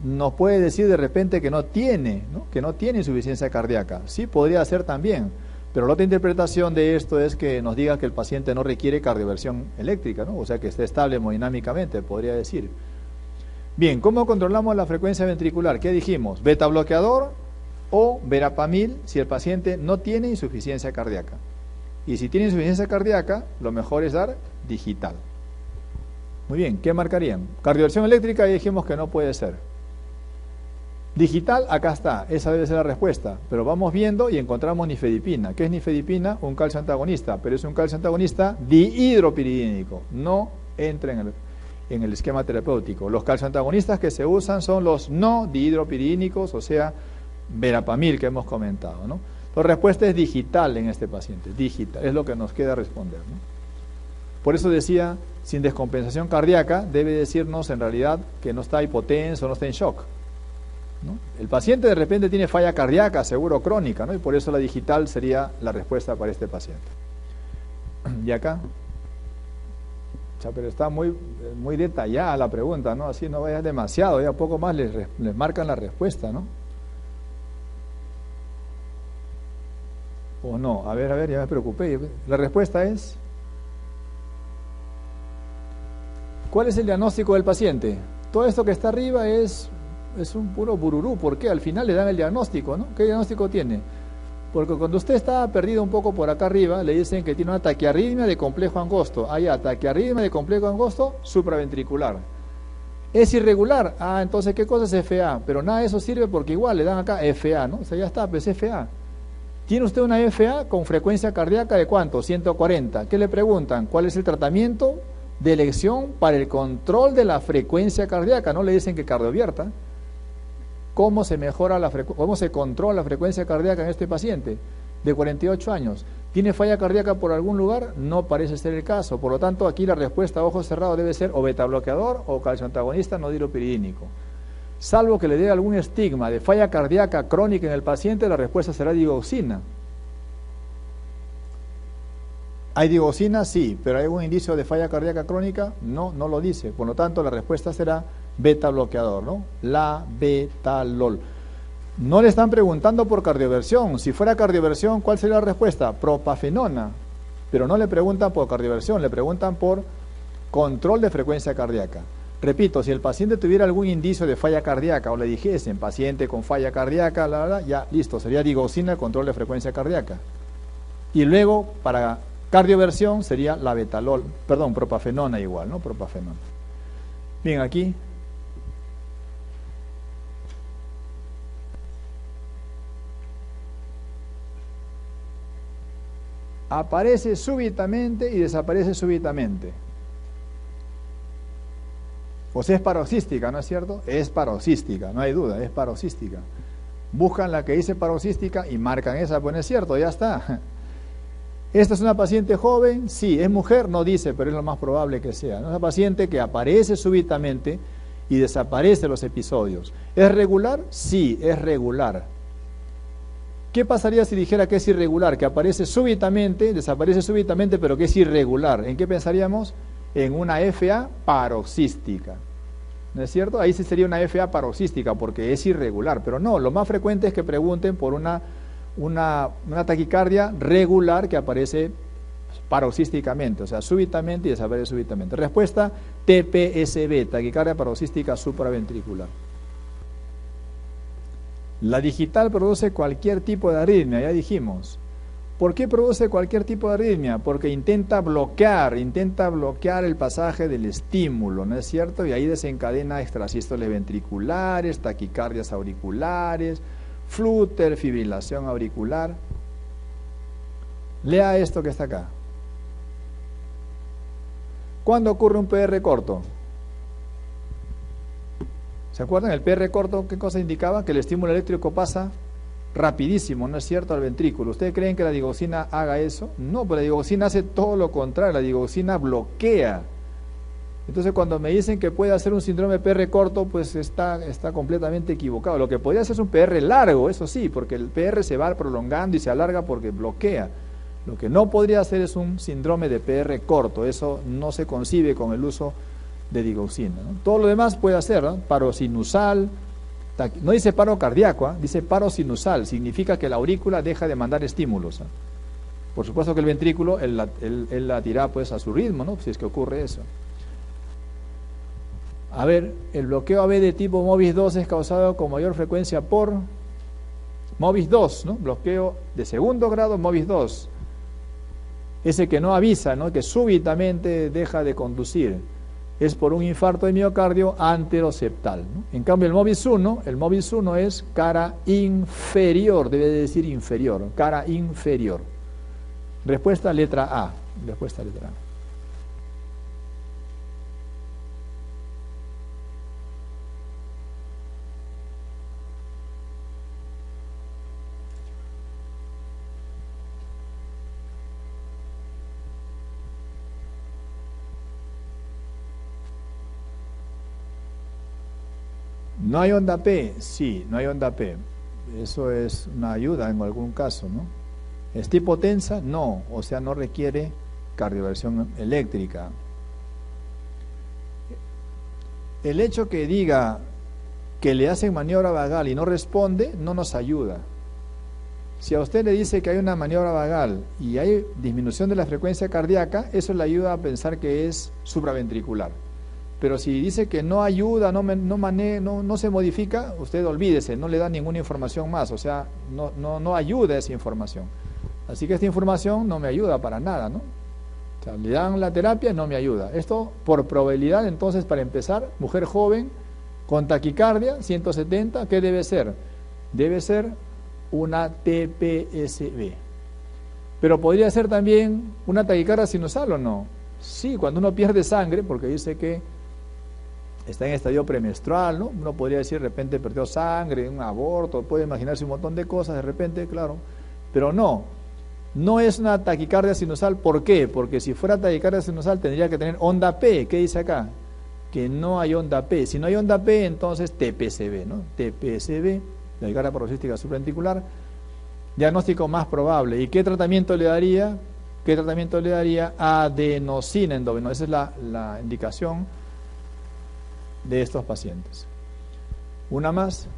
nos puede decir de repente que no tiene, ¿no? Que no tiene insuficiencia cardíaca. Sí, podría ser también. Pero la otra interpretación de esto es que nos diga que el paciente no requiere cardioversión eléctrica, ¿no? O sea, que esté estable hemodinámicamente, podría decir. Bien, ¿cómo controlamos la frecuencia ventricular? ¿Qué dijimos? Beta bloqueador o verapamil si el paciente no tiene insuficiencia cardíaca. Y si tiene insuficiencia cardíaca, lo mejor es dar digital. Muy bien, ¿qué marcarían? Cardioversión eléctrica, y dijimos que no puede ser. Digital, acá está, esa debe ser la respuesta, pero vamos viendo y encontramos nifedipina. ¿Qué es nifedipina? Un calcio antagonista, pero es un calcio antagonista dihidropiridínico, no entra en el esquema terapéutico. Los calcio antagonistas que se usan son los no dihidropiridínicos, o sea, verapamil que hemos comentado, ¿no? La respuesta es digital en este paciente, digital, es lo que nos queda responder, ¿no? Por eso decía, sin descompensación cardíaca, debe decirnos en realidad que no está hipotenso, no está en shock, ¿no? El paciente de repente tiene falla cardíaca, seguro crónica, ¿no? Y por eso la digital sería la respuesta para este paciente. Y acá, o sea, pero está muy detallada la pregunta, ¿no? Así no vaya demasiado, ya poco más les marcan la respuesta, ¿no? O no, a ver, ya me preocupé. La respuesta es, ¿cuál es el diagnóstico del paciente? Todo esto que está arriba es un puro bururú. ¿Por qué? Al final le dan el diagnóstico, ¿no? ¿Qué diagnóstico tiene? Porque cuando usted está perdido un poco por acá arriba, le dicen que tiene una taquiarritmia de complejo angosto. Allá, taquiarritmia de complejo angosto supraventricular. ¿Es irregular? Ah, entonces, ¿qué cosa es FA? Pero nada de eso sirve porque igual le dan acá FA, ¿no? O sea, ya está, pues FA. ¿Tiene usted una FA con frecuencia cardíaca de cuánto? 140. ¿Qué le preguntan? ¿Cuál es el tratamiento de elección para el control de la frecuencia cardíaca? No le dicen que cardiovierta. ¿Cómo se mejora cómo se controla la frecuencia cardíaca en este paciente de 48 años? ¿Tiene falla cardíaca por algún lugar? No parece ser el caso. Por lo tanto, aquí la respuesta a ojos cerrados debe ser o beta bloqueador o calcio antagonista no dihidropiridínico. Salvo que le dé algún estigma de falla cardíaca crónica en el paciente, la respuesta será digoxina. ¿Hay digoxina? Sí, pero ¿hay algún indicio de falla cardíaca crónica? No, no lo dice. Por lo tanto, la respuesta será beta bloqueador, ¿no? La betalol. No le están preguntando por cardioversión. Si fuera cardioversión, ¿cuál sería la respuesta? Propafenona. Pero no le preguntan por cardioversión, le preguntan por control de frecuencia cardíaca. Repito, si el paciente tuviera algún indicio de falla cardíaca o le dijesen paciente con falla cardíaca, ya listo, sería digoxina, control de frecuencia cardíaca. Y luego, para cardioversión, sería la betalol, perdón, propafenona igual, ¿no? Propafenona. Bien, aquí. Aparece súbitamente y desaparece súbitamente. O sea, es paroxística, ¿no es cierto? Es paroxística, no hay duda, es paroxística. Buscan la que dice paroxística y marcan esa, pues no es cierto, ya está. ¿Esta es una paciente joven? Sí. ¿Es mujer? No dice, pero es lo más probable que sea. Es una paciente que aparece súbitamente y desaparece los episodios. ¿Es regular? Sí, es regular. ¿Qué pasaría si dijera que es irregular? Que aparece súbitamente, desaparece súbitamente, pero que es irregular. ¿En qué pensaríamos? En una FA paroxística. ¿No es cierto? Ahí sí sería una FA paroxística porque es irregular. Pero no, lo más frecuente es que pregunten por una taquicardia regular que aparece paroxísticamente, o sea, súbitamente y desaparece súbitamente. Respuesta, TPSB, taquicardia paroxística supraventricular. La digital produce cualquier tipo de arritmia, ya dijimos. ¿Por qué produce cualquier tipo de arritmia? Porque intenta bloquear el pasaje del estímulo, ¿no es cierto? Y ahí desencadena extrasístoles ventriculares, taquicardias auriculares, flúter, fibrilación auricular. Lea esto que está acá. ¿Cuándo ocurre un PR corto? ¿Se acuerdan? El PR corto, ¿qué cosa indicaba? Que el estímulo eléctrico pasa rapidísimo, ¿no es cierto?, al ventrículo. ¿Ustedes creen que la digoxina haga eso? No, pues la digoxina hace todo lo contrario, la digoxina bloquea. Entonces cuando me dicen que puede hacer un síndrome PR corto, pues está completamente equivocado. Lo que podría hacer es un PR largo, eso sí, porque el PR se va prolongando y se alarga porque bloquea. Lo que no podría hacer es un síndrome de PR corto, eso no se concibe con el uso de digoxina, ¿no? Todo lo demás puede hacer, ¿no? Paro sinusal, no dice paro cardíaco, dice paro sinusal, significa que la aurícula deja de mandar estímulos, ¿no? Por supuesto que el ventrículo, él latirá pues a su ritmo, ¿no? Si es que ocurre eso. A ver, el bloqueo AB de tipo MOBIS 2 es causado con mayor frecuencia por MOBIS 2, ¿no? Bloqueo de segundo grado MOBIS 2. Ese que no avisa, ¿no? Que súbitamente deja de conducir. Es por un infarto de miocardio anteroseptal, ¿no? En cambio el MOBIS 1 es cara inferior, debe decir inferior, cara inferior. Respuesta letra A. Respuesta letra A. ¿No hay onda P? Sí, no hay onda P. Eso es una ayuda en algún caso, ¿no? ¿Es tipo tensa? No, o sea, no requiere cardioversión eléctrica. El hecho que diga que le hacen maniobra vagal y no responde, no nos ayuda. Si a usted le dice que hay una maniobra vagal y hay disminución de la frecuencia cardíaca, eso le ayuda a pensar que es supraventricular. Pero si dice que no ayuda, no se modifica, usted olvídese, no le da ninguna información más, o sea, no ayuda esa información. Así que esta información no me ayuda para nada, ¿no? O sea, le dan la terapia, no me ayuda. Esto por probabilidad, entonces, para empezar, mujer joven con taquicardia, 170, ¿qué debe ser? Debe ser una TPSB. Pero podría ser también una taquicardia sinusal, ¿o no? Sí, cuando uno pierde sangre, porque dice que está en estadio premenstrual, ¿no? Uno podría decir, de repente perdió sangre, un aborto, puede imaginarse un montón de cosas, de repente, claro. Pero no es una taquicardia sinusal. ¿Por qué? Porque si fuera taquicardia sinusal tendría que tener onda P. ¿Qué dice acá? Que no hay onda P. Si no hay onda P, entonces TPSB, ¿no? TPSB, taquicardia paroxística supraventricular, diagnóstico más probable. ¿Y qué tratamiento le daría? ¿Qué tratamiento le daría? Adenosina endovenosa. Esa es la indicación de estos pacientes. Una más.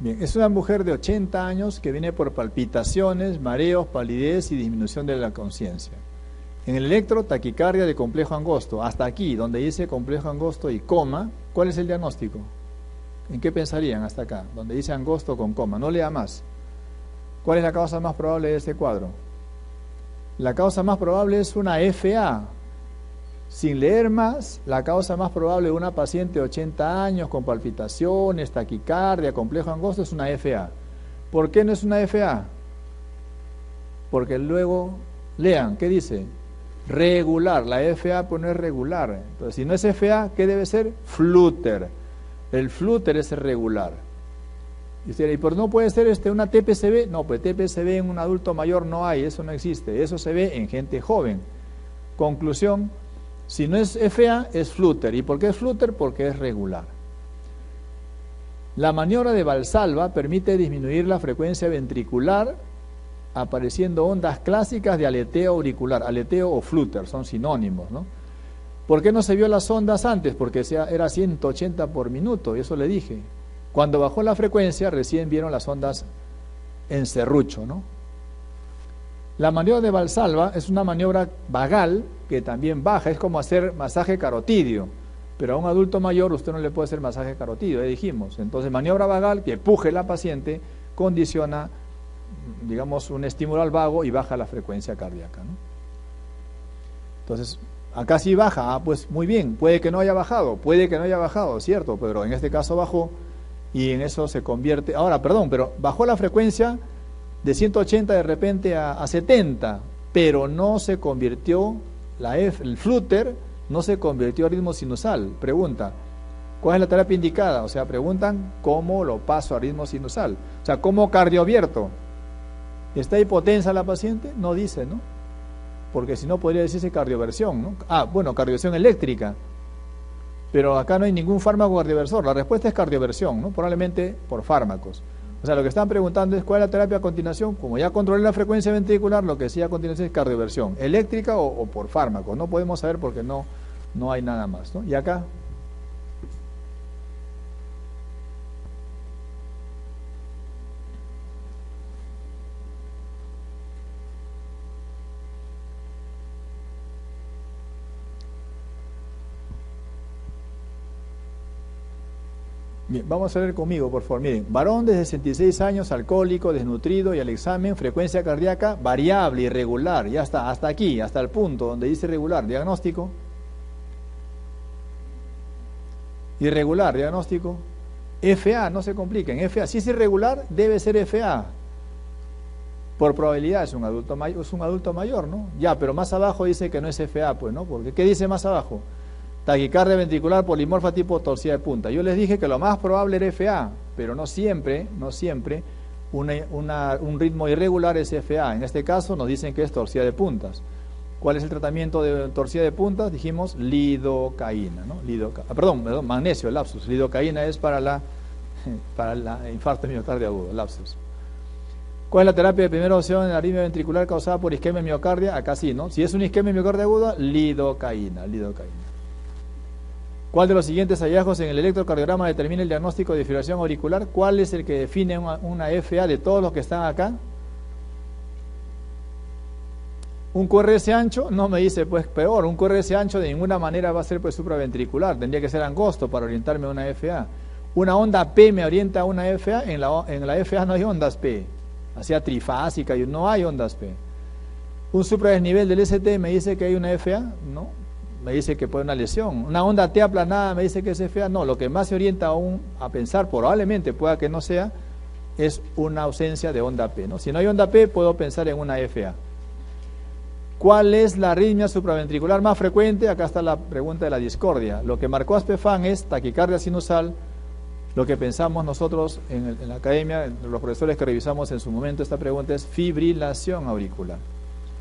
Bien, es una mujer de 80 años que viene por palpitaciones, mareos, palidez y disminución de la conciencia. En el electro, taquicardia de complejo angosto. Hasta aquí, donde dice complejo angosto y coma, ¿cuál es el diagnóstico? ¿En qué pensarían hasta acá? Donde dice angosto con coma. No lea más. ¿Cuál es la causa más probable de este cuadro? La causa más probable es una FA. Sin leer más, la causa más probable de una paciente de 80 años con palpitaciones, taquicardia, complejo angosto es una FA. ¿Por qué no es una FA? Porque luego, lean, ¿qué dice? Regular. La FA pues no es regular. Entonces, si no es FA, ¿qué debe ser? Flutter. El flutter es regular. Y usted dice, ¿pero no puede ser una TPSB? No, pues TPSB en un adulto mayor no hay, eso no existe. Eso se ve en gente joven. Conclusión. Si no es FA, es flutter. ¿Y por qué es flutter? Porque es regular. La maniobra de Valsalva permite disminuir la frecuencia ventricular apareciendo ondas clásicas de aleteo auricular. Aleteo o flutter son sinónimos, ¿no? ¿Por qué no se vio las ondas antes? Porque era 180 por minuto, y eso le dije. Cuando bajó la frecuencia, recién vieron las ondas en serrucho, ¿no? La maniobra de Valsalva es una maniobra vagal que también baja, es como hacer masaje carotidio. Pero a un adulto mayor usted no le puede hacer masaje carotídeo, dijimos. Entonces, maniobra vagal que empuje la paciente condiciona, digamos, un estímulo al vago y baja la frecuencia cardíaca, ¿no? Entonces, acá sí baja, pues muy bien, puede que no haya bajado, cierto, pero en este caso bajó y en eso se convierte. Ahora, perdón, pero bajó la frecuencia de 180 de repente a 70, pero no se convirtió, el flúter no se convirtió a ritmo sinusal. Pregunta, ¿cuál es la terapia indicada? O sea, preguntan cómo lo paso a ritmo sinusal. O sea, ¿cómo cardiovierto? ¿Está hipotensa la paciente? No dice, ¿no? Porque si no podría decirse cardioversión, ¿no? Bueno, cardioversión eléctrica. Pero acá no hay ningún fármaco cardioversor. La respuesta es cardioversión, ¿no? Probablemente por fármacos. O sea, lo que están preguntando es cuál es la terapia a continuación. Como ya controlé la frecuencia ventricular, lo que sí a continuación es cardioversión, eléctrica o por fármacos. No podemos saber porque no hay nada más, ¿no? Y acá. Bien, vamos a ver conmigo, por favor. Miren, varón de 66 años, alcohólico, desnutrido y al examen, frecuencia cardíaca variable, irregular. Ya está, hasta aquí, hasta el punto donde dice irregular. Diagnóstico. Irregular, diagnóstico. FA, no se compliquen. FA, si es irregular, debe ser FA. Por probabilidad es un adulto mayor, ¿no? Ya, pero más abajo dice que no es FA, pues, ¿no? Porque ¿qué dice más abajo? Taquicardia ventricular polimorfa tipo torcida de punta. Yo les dije que lo más probable era FA, pero no siempre un ritmo irregular es FA. En este caso nos dicen que es torcida de puntas. ¿Cuál es el tratamiento de torcida de puntas? Dijimos lidocaína, ¿no? Perdón, magnesio, lapsus. Lidocaína es para la infarto de miocardio agudo, lapsus. ¿Cuál es la terapia de primera opción en la arritmia ventricular causada por isquemia de miocardia? Acá sí, ¿no? Si es una isquemia de miocardio aguda, lidocaína. ¿Cuál de los siguientes hallazgos en el electrocardiograma determina el diagnóstico de fibrilación auricular? ¿Cuál es el que define una FA de todos los que están acá? ¿Un QRS ancho? No, me dice, pues peor. Un QRS ancho de ninguna manera va a ser pues supraventricular. Tendría que ser angosto para orientarme a una FA. Una onda P me orienta a una FA. En la FA no hay ondas P. Hacia trifásica, y no hay ondas P. Un supradesnivel del ST me dice que hay una FA. No. Me dice que puede una lesión. Una onda T aplanada me dice que es FA. No, lo que más se orienta aún a pensar, probablemente pueda que no sea, es una ausencia de onda P, ¿no? Si no hay onda P, puedo pensar en una FA. ¿Cuál es la arritmia supraventricular más frecuente? Acá está la pregunta de la discordia. Lo que marcó Aspefan es taquicardia sinusal. Lo que pensamos nosotros en la academia, los profesores que revisamos en su momento esta pregunta es fibrilación auricular.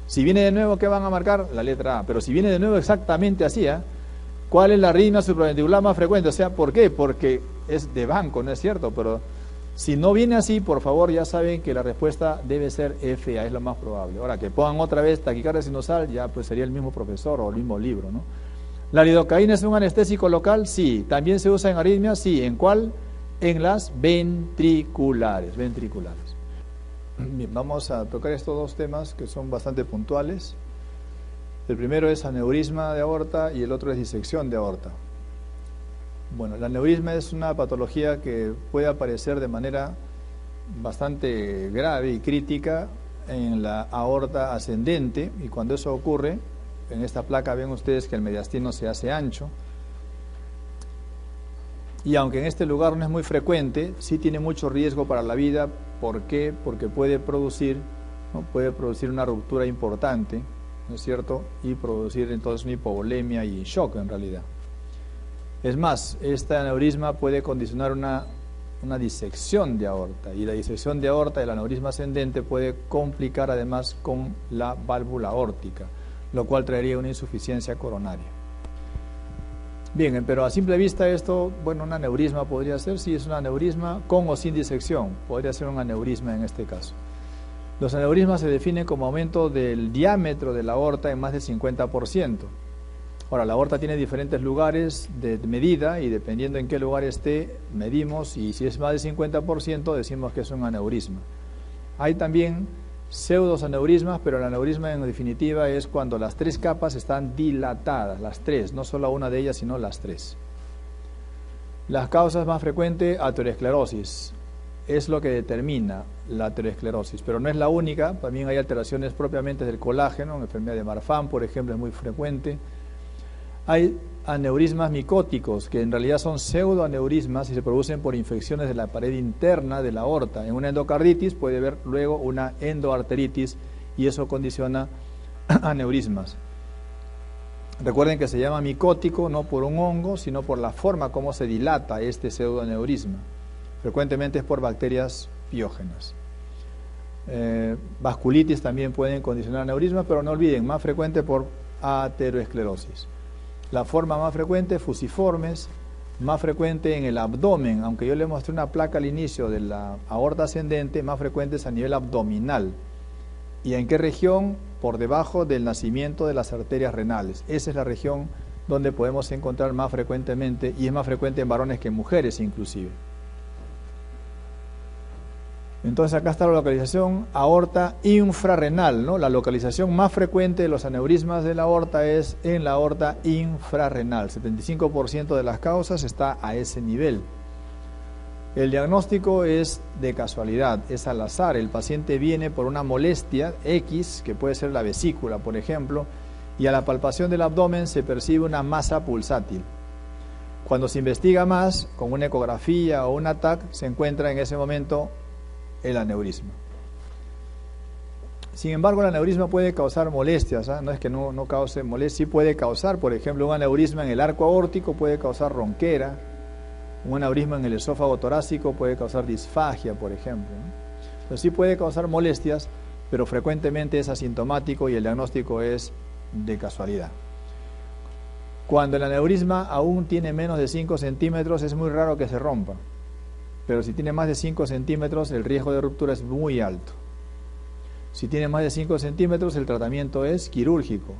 Si viene de nuevo, ¿qué van a marcar? La letra A. Pero si viene de nuevo exactamente así, ¿cuál es la arritmia supraventricular más frecuente? O sea, ¿por qué? Porque es de banco, ¿no es cierto? Pero si no viene así, por favor, ya saben que la respuesta debe ser FA, es lo más probable. Ahora, que pongan otra vez taquicardia sinusal, ya pues sería el mismo profesor o el mismo libro, ¿no? ¿La lidocaína es un anestésico local? Sí. ¿También se usa en arritmias? Sí. ¿En cuál? En las ventriculares. Bien, vamos a tocar estos dos temas que son bastante puntuales. El primero es aneurisma de aorta y el otro es disección de aorta. Bueno, el aneurisma es una patología que puede aparecer de manera bastante grave y crítica en la aorta ascendente, y cuando eso ocurre, en esta placa ven ustedes que el mediastino se hace ancho. Y aunque en este lugar no es muy frecuente, sí tiene mucho riesgo para la vida. ¿Por qué? Porque puede producir una ruptura importante, ¿no es cierto? Y producir entonces una hipovolemia y shock en realidad. Es más, este aneurisma puede condicionar una disección de aorta, y la disección de aorta del aneurisma ascendente puede complicar además con la válvula aórtica, lo cual traería una insuficiencia coronaria. Bien, pero a simple vista esto, bueno, un aneurisma podría ser, sí, es un aneurisma con o sin disección, podría ser un aneurisma en este caso. Los aneurismas se definen como aumento del diámetro de la aorta en más del 50%. Ahora, la aorta tiene diferentes lugares de medida y dependiendo en qué lugar esté, medimos, y si es más del 50% decimos que es un aneurisma. Hay también pseudoaneurismas, pero el aneurisma en definitiva es cuando las tres capas están dilatadas, las tres, no solo una de ellas, sino las tres. Las causas más frecuentes, aterosclerosis, es lo que determina la aterosclerosis, pero no es la única, también hay alteraciones propiamente del colágeno, enfermedad de Marfan, por ejemplo, es muy frecuente. Hay aneurismas micóticos, que en realidad son pseudoaneurismas y se producen por infecciones de la pared interna de la aorta. En una endocarditis puede haber luego una endoarteritis y eso condiciona aneurismas. Recuerden que se llama micótico no por un hongo, sino por la forma como se dilata este pseudoaneurisma. Frecuentemente es por bacterias piógenas. Vasculitis también pueden condicionar aneurismas, pero no olviden, más frecuente por aterosclerosis. La forma más frecuente, fusiformes, más frecuente en el abdomen, aunque yo le mostré una placa al inicio de la aorta ascendente, más frecuente es a nivel abdominal. ¿Y en qué región? Por debajo del nacimiento de las arterias renales. Esa es la región donde podemos encontrar más frecuentemente, y es más frecuente en varones que en mujeres inclusive. Entonces acá está la localización aorta infrarrenal, ¿no? La localización más frecuente de los aneurismas de la aorta es en la aorta infrarrenal. 75% de las causas está a ese nivel. El diagnóstico es de casualidad, es al azar. El paciente viene por una molestia X, que puede ser la vesícula, por ejemplo, y a la palpación del abdomen se percibe una masa pulsátil. Cuando se investiga más, con una ecografía o un TAC, se encuentra en ese momento el aneurisma. Sin embargo, el aneurisma puede causar molestias, ¿eh? No es que no cause molestias, sí puede causar, por ejemplo, un aneurisma en el arco aórtico puede causar ronquera, un aneurisma en el esófago torácico puede causar disfagia, por ejemplo, ¿no? Entonces sí puede causar molestias, pero frecuentemente es asintomático y el diagnóstico es de casualidad. Cuando el aneurisma aún tiene menos de 5 centímetros, es muy raro que se rompa. Pero si tiene más de 5 centímetros, el riesgo de ruptura es muy alto. Si tiene más de 5 centímetros, el tratamiento es quirúrgico.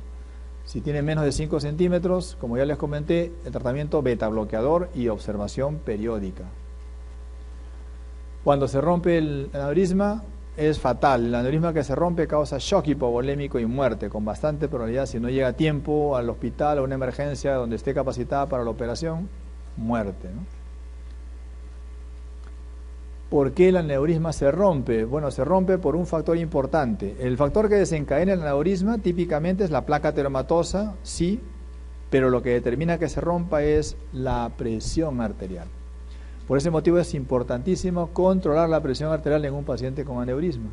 Si tiene menos de 5 centímetros, como ya les comenté, el tratamiento beta bloqueador y observación periódica. Cuando se rompe el aneurisma, es fatal. El aneurisma que se rompe causa shock hipovolémico y muerte, con bastante probabilidad, si no llega a tiempo al hospital o a una emergencia donde esté capacitada para la operación, muerte, ¿no? ¿Por qué el aneurisma se rompe? Bueno, se rompe por un factor importante. El factor que desencadena el aneurisma típicamente es la placa ateromatosa, sí, pero lo que determina que se rompa es la presión arterial. Por ese motivo es importantísimo controlar la presión arterial en un paciente con aneurisma.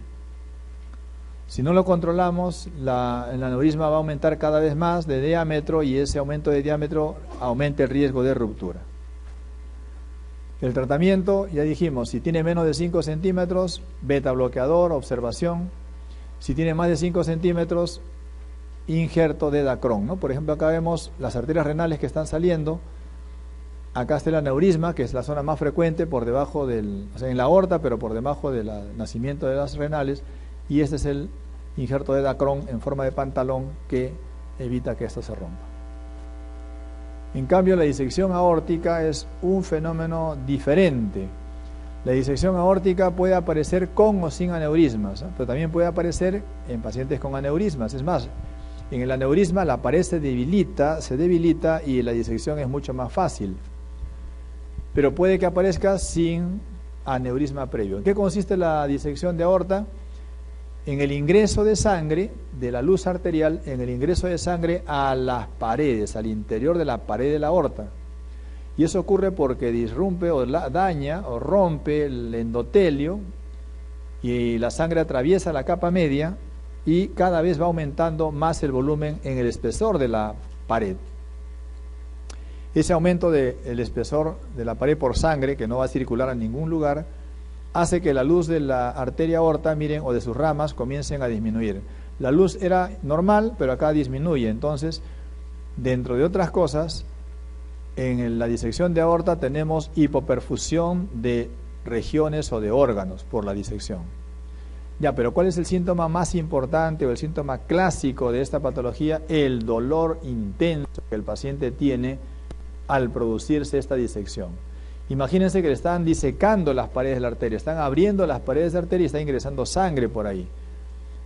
Si no lo controlamos, el aneurisma va a aumentar cada vez más de diámetro y ese aumento de diámetro aumenta el riesgo de ruptura. El tratamiento, ya dijimos, si tiene menos de 5 centímetros, beta bloqueador, observación. Si tiene más de 5 centímetros, injerto de Dacron, ¿no? Por ejemplo, acá vemos las arterias renales que están saliendo. Acá está el aneurisma, que es la zona más frecuente por debajo o sea, en la aorta, pero por debajo del nacimiento de las renales. Y este es el injerto de Dacron en forma de pantalón que evita que esto se rompa. En cambio, la disección aórtica es un fenómeno diferente. La disección aórtica puede aparecer con o sin aneurismas, ¿eh? Pero también puede aparecer en pacientes con aneurismas. Es más, en el aneurisma la pared se debilita y la disección es mucho más fácil. Pero puede que aparezca sin aneurisma previo. ¿En qué consiste la disección de aorta? En el ingreso de sangre, de la luz arterial, en el ingreso de sangre a las paredes, al interior de la pared de la aorta. Y eso ocurre porque disrumpe o daña o rompe el endotelio y la sangre atraviesa la capa media y cada vez va aumentando más el volumen en el espesor de la pared. Ese aumento del espesor de la pared por sangre, que no va a circular a ningún lugar, hace que la luz de la arteria aorta, miren, o de sus ramas, comiencen a disminuir. La luz era normal, pero acá disminuye. Entonces, dentro de otras cosas, en la disección de aorta tenemos hipoperfusión de regiones o de órganos por la disección. Ya, pero ¿cuál es el síntoma más importante o el síntoma clásico de esta patología? El dolor intenso que el paciente tiene al producirse esta disección. Imagínense que le están disecando las paredes de la arteria, están abriendo las paredes de la arteria y está ingresando sangre por ahí.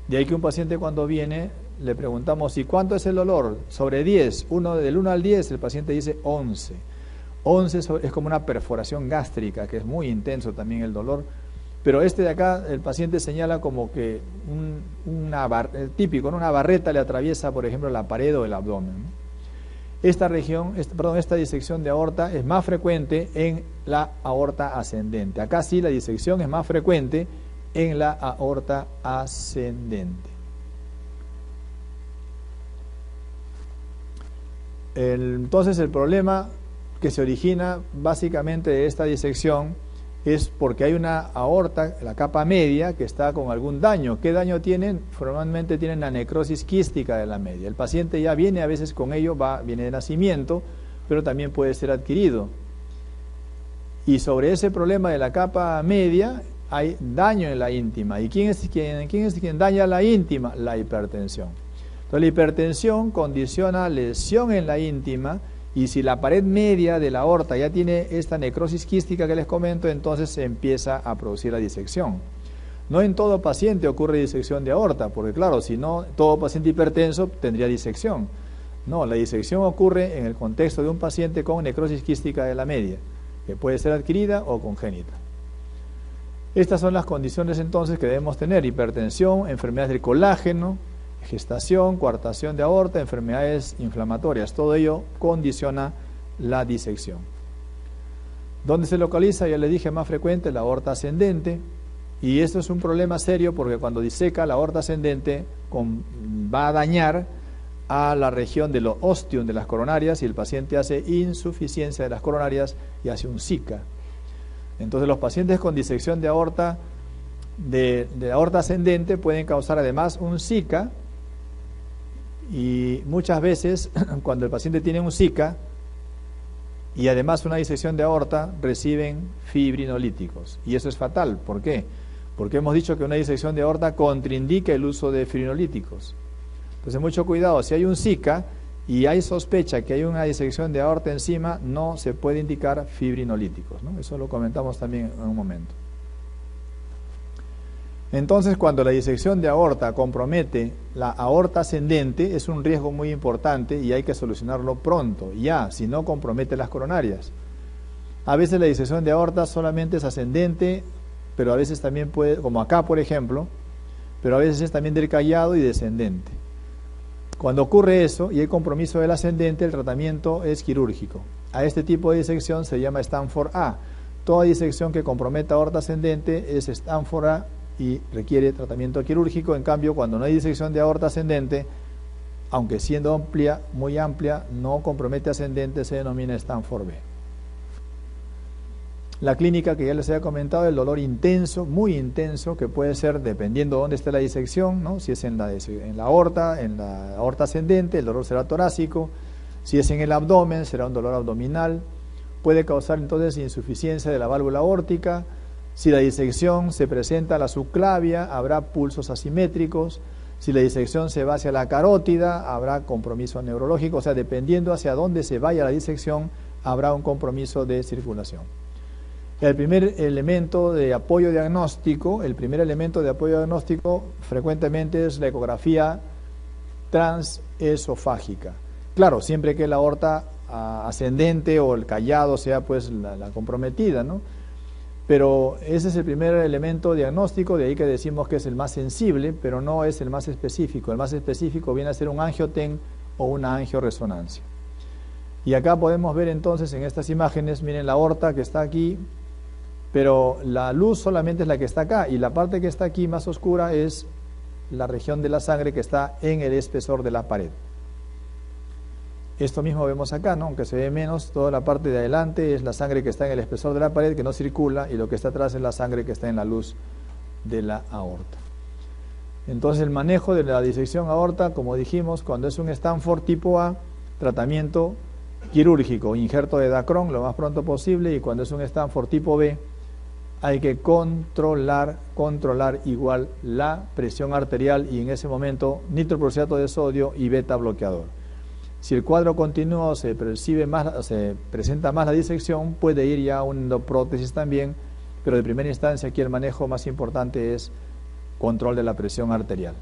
De ahí que un paciente cuando viene le preguntamos, ¿y cuánto es el dolor? Sobre 10, del 1 al 10, el paciente dice 11. 11 es como una perforación gástrica, que es muy intenso también el dolor. Pero de acá, el paciente señala como que típico, ¿no? Una barreta le atraviesa, por ejemplo, la pared o el abdomen, ¿no? Esta disección de aorta es más frecuente en la aorta ascendente. Acá sí la disección es más frecuente en la aorta ascendente. Entonces el problema que se origina básicamente de esta disección es porque hay una aorta, la capa media, que está con algún daño. ¿Qué daño tienen? Formalmente tienen la necrosis quística de la media. El paciente ya viene a veces con ello, viene de nacimiento, pero también puede ser adquirido. Y sobre ese problema de la capa media hay daño en la íntima. ¿Y quién es quien daña la íntima? La hipertensión. Entonces la hipertensión condiciona lesión en la íntima, y si la pared media de la aorta ya tiene esta necrosis quística que les comento, entonces se empieza a producir la disección. No en todo paciente ocurre disección de aorta, porque claro, si no, todo paciente hipertenso tendría disección. No, la disección ocurre en el contexto de un paciente con necrosis quística de la media, que puede ser adquirida o congénita. Estas son las condiciones entonces que debemos tener: hipertensión, enfermedades del colágeno, gestación, coartación de aorta, enfermedades inflamatorias. Todo ello condiciona la disección. ¿Dónde se localiza? Ya le dije, más frecuente la aorta ascendente, y esto es un problema serio porque cuando diseca la aorta ascendente va a dañar a la región de lo ostium de las coronarias, y el paciente hace insuficiencia de las coronarias y hace un SICA. Entonces los pacientes con disección de aorta de aorta ascendente pueden causar además un SICA, y muchas veces cuando el paciente tiene un SICA y además una disección de aorta, reciben fibrinolíticos, y eso es fatal. ¿Por qué? Porque hemos dicho que una disección de aorta contraindica el uso de fibrinolíticos. Entonces mucho cuidado, si hay un SICA y hay sospecha que hay una disección de aorta encima, no se puede indicar fibrinolíticos, ¿no? Eso lo comentamos también en un momento. Entonces, cuando la disección de aorta compromete la aorta ascendente, es un riesgo muy importante y hay que solucionarlo pronto, si no compromete las coronarias. A veces la disección de aorta solamente es ascendente, pero a veces también puede, como acá por ejemplo, pero a veces es también del callado y descendente. Cuando ocurre eso y hay compromiso del ascendente, el tratamiento es quirúrgico. A este tipo de disección se llama Stanford A. Toda disección que comprometa aorta ascendente es Stanford A y requiere tratamiento quirúrgico. En cambio, cuando no hay disección de aorta ascendente, aunque siendo amplia, muy amplia, no compromete ascendente, se denomina Stanford B. La clínica que ya les había comentado, el dolor intenso, muy intenso, que puede ser dependiendo de dónde esté la disección, ¿no? Si es en la aorta ascendente, el dolor será torácico. Si es en el abdomen, será un dolor abdominal. Puede causar entonces insuficiencia de la válvula aórtica. Si la disección se presenta a la subclavia, habrá pulsos asimétricos. Si la disección se va hacia la carótida, habrá compromiso neurológico. O sea, dependiendo hacia dónde se vaya la disección, habrá un compromiso de circulación. El primer elemento de apoyo diagnóstico frecuentemente es la ecografía transesofágica. Claro, siempre que la aorta ascendente o el callado sea pues la comprometida, ¿no? Pero ese es el primer elemento diagnóstico, de ahí que decimos que es el más sensible, pero no es el más específico. El más específico viene a ser un angioten o una angioresonancia. Y acá podemos ver entonces en estas imágenes, miren la aorta que está aquí, pero la luz solamente es la que está acá, y la parte que está aquí más oscura es la región de la sangre que está en el espesor de la pared. Esto mismo vemos acá, ¿no? Aunque se ve menos, toda la parte de adelante es la sangre que está en el espesor de la pared, que no circula, y lo que está atrás es la sangre que está en la luz de la aorta. Entonces el manejo de la disección aorta, como dijimos, cuando es un Stanford tipo A, tratamiento quirúrgico, injerto de Dacron lo más pronto posible, y cuando es un Stanford tipo B, hay que controlar igual la presión arterial, y en ese momento nitroprusiato de sodio y beta bloqueador. Si el cuadro continuo se presenta más la disección, puede ir ya a una endoprótesis también, pero de primera instancia aquí el manejo más importante es control de la presión arterial.